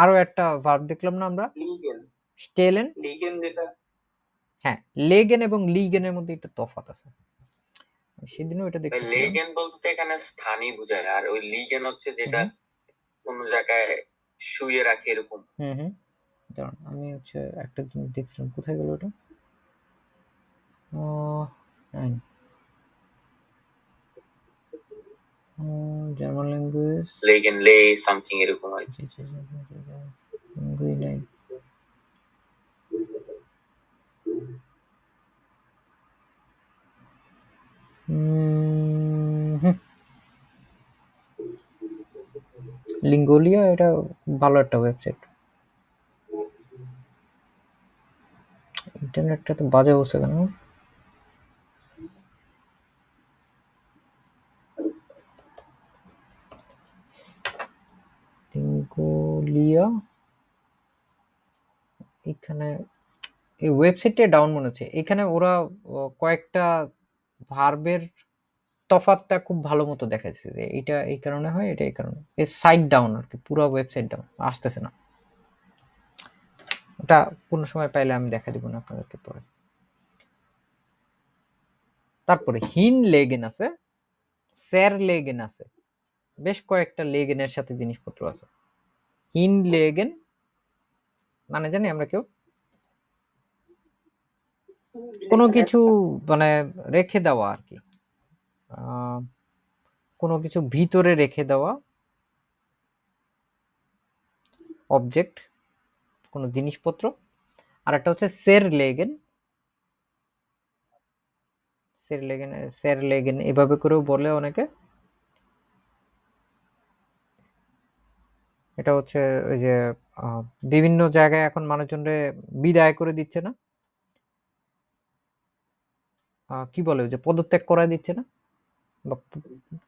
আরো একটা ভার্ব দেখলাম না আমরা, লিগেন। স্টেলেন। লিগেন যেটা, হ্যাঁ, লেগেন এবং লিগেনের মধ্যে একটা তফাৎ আছে, সেদিনও এটা দেখতেছিলাম। লেগেন বলতে এখানে স্থানই বোঝায়, আর ওই লিগেন হচ্ছে যেটা কোন জায়গায় শুয়ে রাখে এরকম। দাঁড়ান, আমি হচ্ছে একটা জিনিস দেখছিলাম, কোথায় গেল ওটা? জার্মান ল্যাঙ্গুয়েজ, লেগেন লে সামথিং এরকম হয়। নাই। লিঙ্গোলিয়া, এটা ভালো একটা ওয়েবসাইট। ইন্টারনেটটা তো বাজে অবস্থা কেন? লিঙ্গোলিয়া, এখানে এই ওয়েবসাইটটা ডাউন মনে হচ্ছে। এখানে ওরা কয়েকটা ভার্বের তফাৎটা খুব ভালো মতো দেখাচ্ছে, যে এটা এই কারণে হয়, এটা এই কারণে। এই সাইট ডাউন আর কি, পুরো ওয়েবসাইট ডাউন, আসতেছে না। ওটা কোনো সময় পাইলে আমি দেখা দিব না আপনাদেরকে পরে। তারপরে হিন লেগেন আছে, স্যার লেগেন আছে, বেশ কয়েকটা লেগেনের সাথে জিনিসপত্র আছে। হিন লেগেন মানে জানি আমরা কেউ কোনো কিছু মানে রেখে দেওয়া আর কি, কোনো কিছু ভিতরে রেখে দেওয়া, অবজেক্ট, কোনো জিনিসপত্র। আর একটা হচ্ছে সের লেগেন। সের লেগেন এভাবে করেও বলে অনেকে। এটা হচ্ছে ওই যে বিভিন্ন জায়গায় এখন মানুষজনরে বিদায় করে দিচ্ছে না, কি বলে, ওই যে পদত্যাগ করা দিচ্ছে না, বা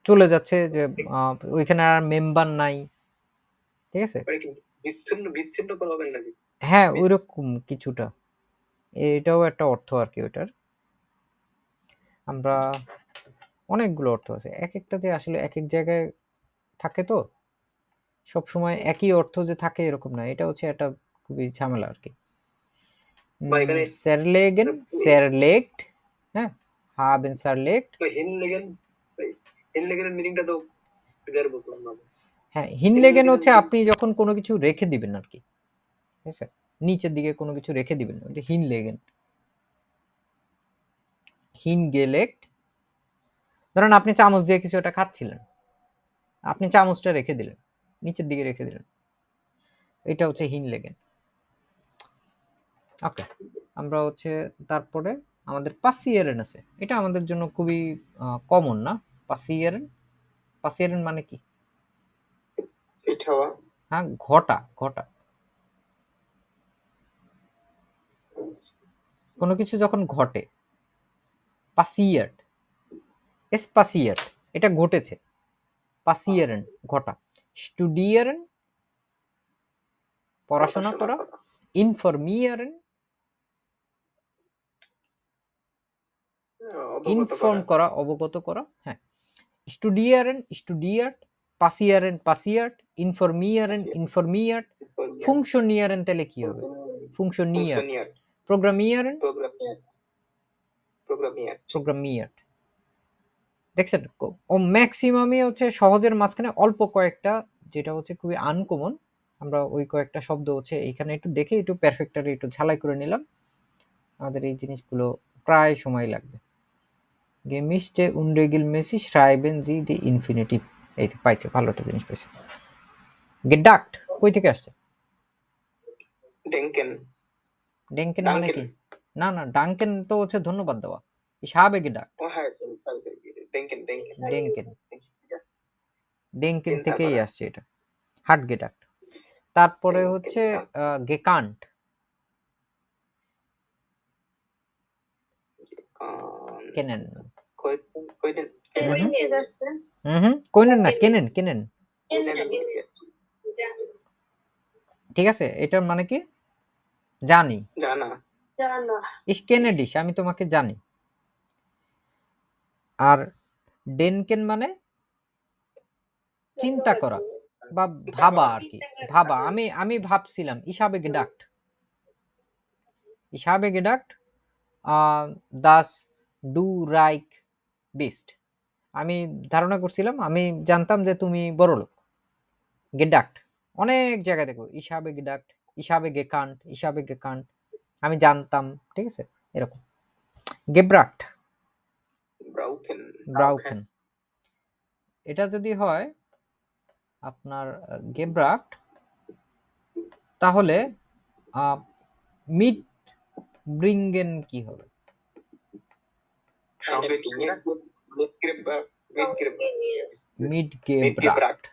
চলে যাচ্ছে, যে ওইখানে আর মেম্বার নাই। ঠিক আছে, বিচ্ছিন্ন করা হবে নাকি? হ্যাঁ ওইরকম কিছুটা, এটাও একটা অর্থ আর কি ওইটার। আমরা অনেকগুলো অর্থ আছে, এক একটা যে আসলে এক এক জায়গায় থাকে, তো সব সময় একই অর্থ যে থাকে এরকম না, এটা হচ্ছে একটা খুবই ঝামেলা আর কি। স্যারলেগেন, স্যারলেগড, হ্যাঁ, হাবেন স্যারলেগড। হিনলেগেনের মিনিংটা তো ক্লিয়ার বুঝলাম না। হ্যাঁ, হিনলেগেন হচ্ছে আপনি যখন কোনো কিছু রেখে দিবেন আর কি, ঠিক আছে, নিচের দিকে কোনো কিছু রেখে দিবেন, ওটা হিনলেগেন। হিনগেলেগড, ধরেন আপনি চামচ দিয়ে কিছু একটা খাচ্ছিলেন, আপনি চামচটা রেখে দিলেন, নিচের দিকে রেখে দিলেন, এটা হচ্ছে হিনলেগেন। ওকে, আমরা হচ্ছে তারপরে আমাদের পাসিয়ারেন আছে, এটা আমাদের জন্য খুবই কমন না? পাসিয়ারেন, পাসিয়ারেন মানে কি? হ্যাঁ, ঘটা, ঘটা। কোনো কিছু যখন ঘটে, পাসিয়ার্ড, এসপাসিয়ার্ড, এটা ঘটেছে, পাসিয়ারেন ঘটা। স্টুডিয়ারেন পড়াশোনা করা, ইনফরমিয়ারেন ইনফর্ম করা, অবগত করা। হ্যাঁ, স্টুডিয়ারেন স্টুডিয়ার্ড, পাসিয়ারেন পাসিয়ার্ড, ইনফরমিয়ারেন ইনফরমিয়ার্ড, ফুংশনিয়ারেন, তাহলে কি হবে? ফুংশনিয়ার, প্রোগ্রামিয়ারেন প্রোগ্রামিয়ার। দেখছেন, ও ম্যাক্সিমামই হচ্ছে সহজের মাঝখানে অল্প কয়েকটা যেটা হচ্ছে খুবই আনকমন, আমরা ওই কয়েকটা শব্দ হচ্ছে এখানে একটু দেখে একটু পারফেক্টলি একটু ঝালাই করে নিলাম। আমাদের এই জিনিসগুলো প্রায় সময় লাগবে। Gemischte unregelmäßig schreiben Sie die Infinitiv। এই তো পাইছে, ভালো একটা জিনিস পাইছে। Gedacht কই থেকে আসছে? Denken. ডেঙ্কেন মানে কি? Danken. না না, ডাঙ্কেন তো হচ্ছে ধন্যবাদ দেওয়া। Ich habe gedacht। Oh, হ্যাঁ, sorry, denken. ডেঙ্কেন, ডেঙ্কেন চিন্তা থেকেই করা। আসছে এটা। হার্ট গেডাক্ট। তারপরে হচ্ছে গেকান্ট। কেনেন। কইলেন। ওই নিয়ে যাচ্ছে কইনেন না, কেনেন কেনেন। ঠিক আছে, এটার মানে কি? জানি। জানা। জানা Ich kenne dich, আমি তোমাকে জানি। আর ডেনকেন মানে চিন্তা করা বা ভাবা আর কি, ভাবা। আমি ভাবছিলাম। Ich habe gedacht। Ich habe gedacht, dass du reich bist। আমি ধারণা করছিলাম, আমি জানতাম যে তুমি বড়লোক। gedacht অনেক জায়গায় দেখো, ich habe gedacht, ich habe gekannt, ich habe gekannt, আমি জানতাম, ঠিক আছে, এরকম। gebracht, brauchen, এটা যদি হয় আপনার gebracht, তাহলে মিট ব্রিঙ্গেন কি হবে? mitgebracht।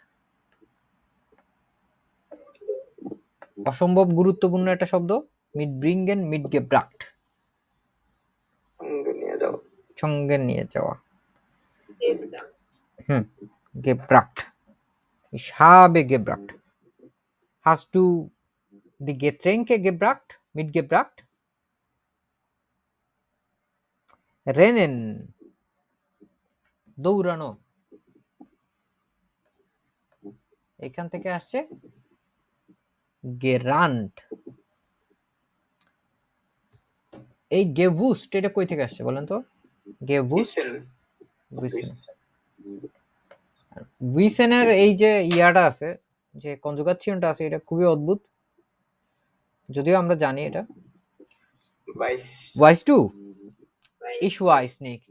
অসম্ভব গুরুত্বপূর্ণ একটা শব্দ, mitbringen, mitgebracht, সঙ্গে নিয়ে যাওয়া। gebracht, ich habe gebracht। hast du die Getränke gebracht, mitgebracht? rennen, দৌড়ানো, এখান থেকে আসছে gerannt। এই gewusst এটা কই থেকে আসছে বলেন তো? gewusst, wissen এর এই যে ইয়াটা আছে, যে কনজুগেশনটা আছে, এটা খুবই অদ্ভুত, যদিও আমরা জানি এটা। weißt du? ich weiß nicht,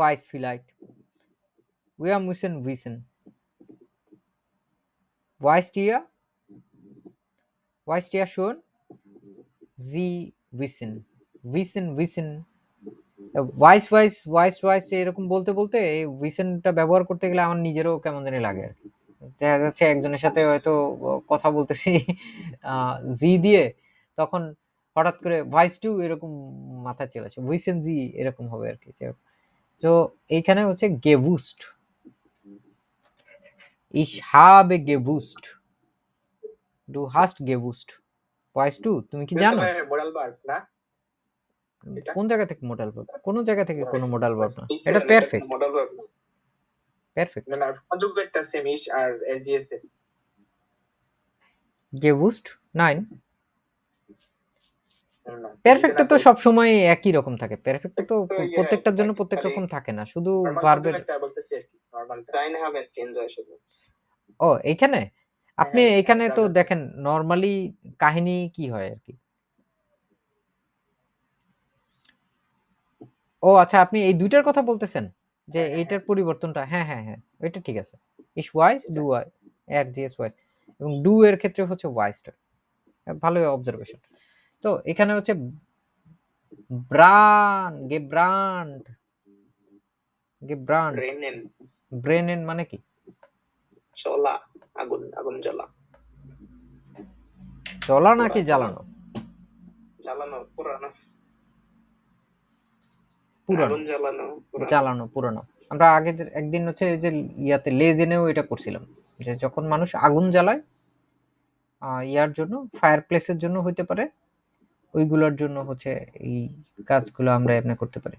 weiß vielleicht, wir müssen wissen, weißt ihr? weißt ihr schon? sie wissen, wissen wise এরকম বলতে বলতে এই উইসেনটা ব্যবহার করতে গেলে আমার নিজেরও কেমন জানি লাগে আর কি। দেখা যাচ্ছে একজনের সাথে হয়তো কথা বলতেছি জি দিয়ে, তখন হঠাৎ করে ভয়েস টু এরকম মাথায় চলে আসে, উইসেন জি এরকম হবে আর কি। তো এইখানে হচ্ছে গেভুস্ট, ich habe gewusst, du hast gewusst, weißt du তুমি কি জানো? মোরাল ভার্ব না, কোন জায়গা থেকে মোডাল ভার্ব? কোন জায়গা থেকে কোনো মোডাল ভার্ব না, এটা পারফেক্ট। Moral verb perfect. না, কনজুগেটটা সেম, ইশ আর এলজিএস এ। gewusst 9 পারফেক্ট তো সব সময় একই রকম থাকে। পারফেক্ট তো প্রত্যেকটার জন্য প্রত্যেক রকম থাকে না, শুধু ভার্বের। বলতেছি আর কি, নরমাল টাইম হবে চেঞ্জ হয় শুধু। ও এইখানে আপনি এখানে তো দেখেন নরমালি কাহিনী কি হয় আর কি। ও আচ্ছা, আপনি এই দুইটার কথা বলতেছেন যে এইটার পরিবর্তনটা। হ্যাঁ হ্যাঁ হ্যাঁ, এটা ঠিক আছে। ইস ওয়াইস, ডু ওয়াইস, এর জিএস ওয়াইস, এবং ডু এর ক্ষেত্রে হচ্ছে ওয়াইসটা। ভালো অবজারভেশন। তো এখানে হচ্ছে gebrand, ব্রেনেন মানে কি? চলা, আগুন, আগুন জ্বলা। চলা নাকি জ্বালানো? জ্বালানো, পুরানো। পুরানো, আগুন জ্বালানো, জ্বালানো, পুরানো। আমরা আগে একদিন হচ্ছে যে ইয়াতে লেজেনেও এটা করছিলাম, যে যখন মানুষ আগুন জ্বালায় ইয়ার জন্য, ফায়ার প্লেসের জন্য হইতে পারে, ওইগুলোর জন্য হচ্ছে এই কাজগুলো আমরা এমনি করতে পারি।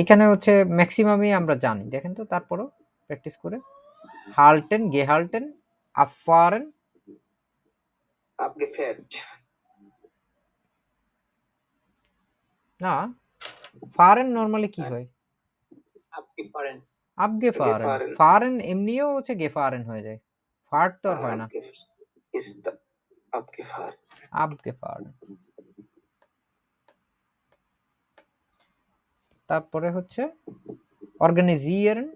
এখানে হচ্ছে ম্যাক্সিমামই আমরা জানি, দেখেন তো, তারপরও প্র্যাকটিস করে। হালটেন, গেহালটেন, আফারেন, abgefärbt, না ফারেন নরমালি কি হয়? abgefahren, abgefahren Gefahren. fahren এমনিও হচ্ছে gefahren হয়ে যায়, ফার্ট তো আর হয় না, Ist abgefahren. abgefahren। তারপরে হচ্ছে organisieren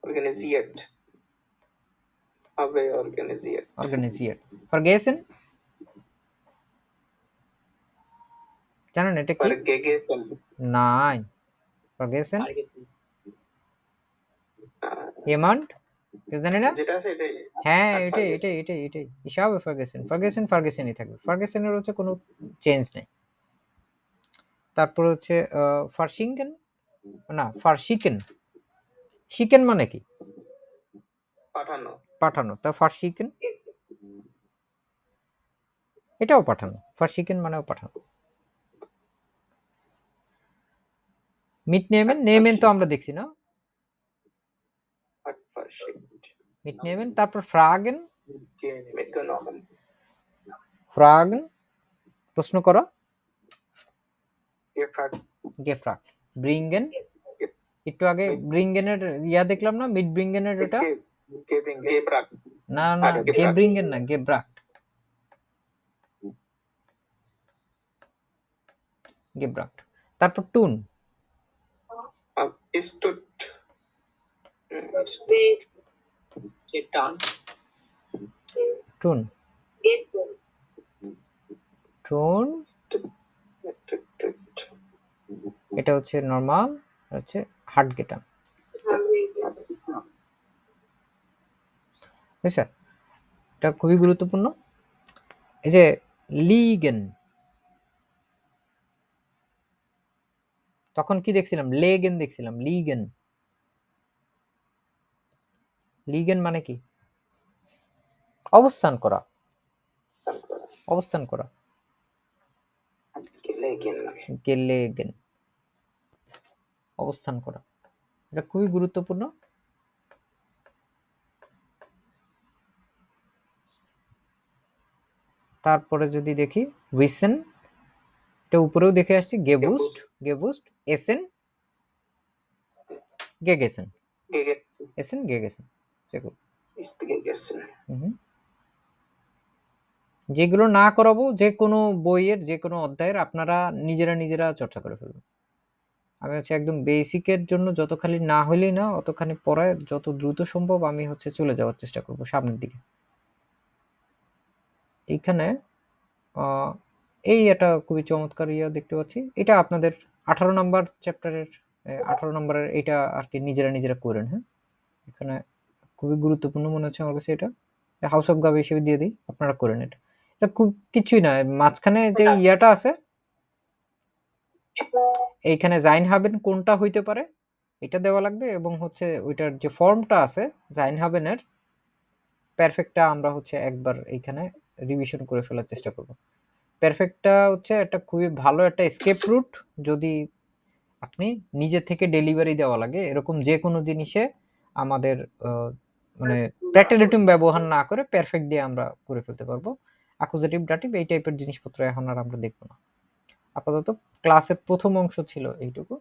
Organisiert. Habe organisiert. organisiert vergessen জানেন এটা কি? Vergessen. নাই, vergessen Vergessen. jemand কেউ জানে না? যেটা আছে এটাই। হ্যাঁ আর এটাই Ferguson। এটাই এটাই এটাই ich habe vergessen vergessen ফার্গেসনই থাকবে, ফার্গেসনের হচ্ছে কোনো চেঞ্জ নেই। তারপর হচ্ছে ফারশিঙ্কেন না ফারশিকেন, শিকেন মানে কি? পাঠানো। পাঠানো, তা ফারশিকেন এটাও পাঠানো, ফারশিকেন মানেও পাঠানো। মিট নেমেন, নেমেন তো আমরা দেখছি না, Hat verschickt. মিট নেমেন। তারপর ফ্রাগেন, Mitgenommen. ফ্রাগেন প্রশ্ন করো, gefragt, গেফ্রাক, ব্রিঙ্গেন একটু আগে ব্রিঙ্গেনের ইয়া দেখলাম না, মিট ব্রিঙ্গেনের এটা geben, Gebracht. না না Gebracht. গেব্রিঙ্গেন না গেব্রাক্ট, গেব্রাক্ট। তারপর টুন, Ist tut. Getan. টুন টুন এটা হচ্ছে নরমাল, হচ্ছে হার্ড গেটান, বুঝছে? এটা খুবই গুরুত্বপূর্ণ। এই যে লিগেন, তখন কি দেখছিলাম? লেগেন দেখছিলাম, লিগেন, লিগেন মানে কি? অবস্থান করা, অবস্থান করা, Gelegen. গেলেগেন অবস্থান করা, এটা খুবই গুরুত্বপূর্ণ। তারপরে যদি দেখি উইসেন, এটা উপরেও দেখে আসছি, গেবুস্ট, গেবুস্ট, এসেন, গেগেসেন, Gegen. এসেন গেগেসেন, সেগুলো Ist gegessen. যেগুলো না করাবো যে কোনো বইয়ের যে কোনো অধ্যায়ের আপনারা নিজেরা চর্চা করে ফেলবেন। আমি হচ্ছে একদম বেসিকের জন্য যতখানি না হইলেই না অতখানি পড়ায় যত দ্রুত সম্ভব আমি হচ্ছে চলে যাওয়ার চেষ্টা করব সামনের দিকে। এইখানে এই একটা খুবই চমৎকার ইয়া দেখতে পাচ্ছি, এটা আপনাদের 18 নাম্বার চ্যাপ্টারের 18 নাম্বারের এটা আর কি নিজেরা করেন। হ্যাঁ, এখানে খুবই গুরুত্বপূর্ণ মনে হচ্ছে আমার কাছে, এটা হাউস অফ গাব হিসেবে দিয়ে দিই, আপনারা করেন এটা। এটা খুব কিছুই না, মাঝখানে যে ইয়াটা আছে এইখানে জাইন হাবেন কোনটা হইতে পারে এটা দেওয়া লাগবে, এবং হচ্ছে ওইটার যে ফর্মটা আছে জাইন হাবেনের পারফেক্টটা আমরা হচ্ছে একবার এইখানে রিভিশন করে ফেলার চেষ্টা করব। পারফেক্টটা হচ্ছে একটা খুবই ভালো একটা এসকেপ রুট, যদি আপনি নিজে থেকে ডেলিভারি দেওয়া লাগে এরকম যে কোনো জিনিসে আমাদের মানে প্যাটালিটিম ব্যবহার না করে পারফেক্ট দিয়ে আমরা করে ফেলতে পারবো। অ্যাকুজেটিভ ডাটিভ এই টাইপের জিনিসপত্র এখন আর আমরা দেখব না। আপাতত ক্লাসের প্রথম অংশ ছিল এইটুকু।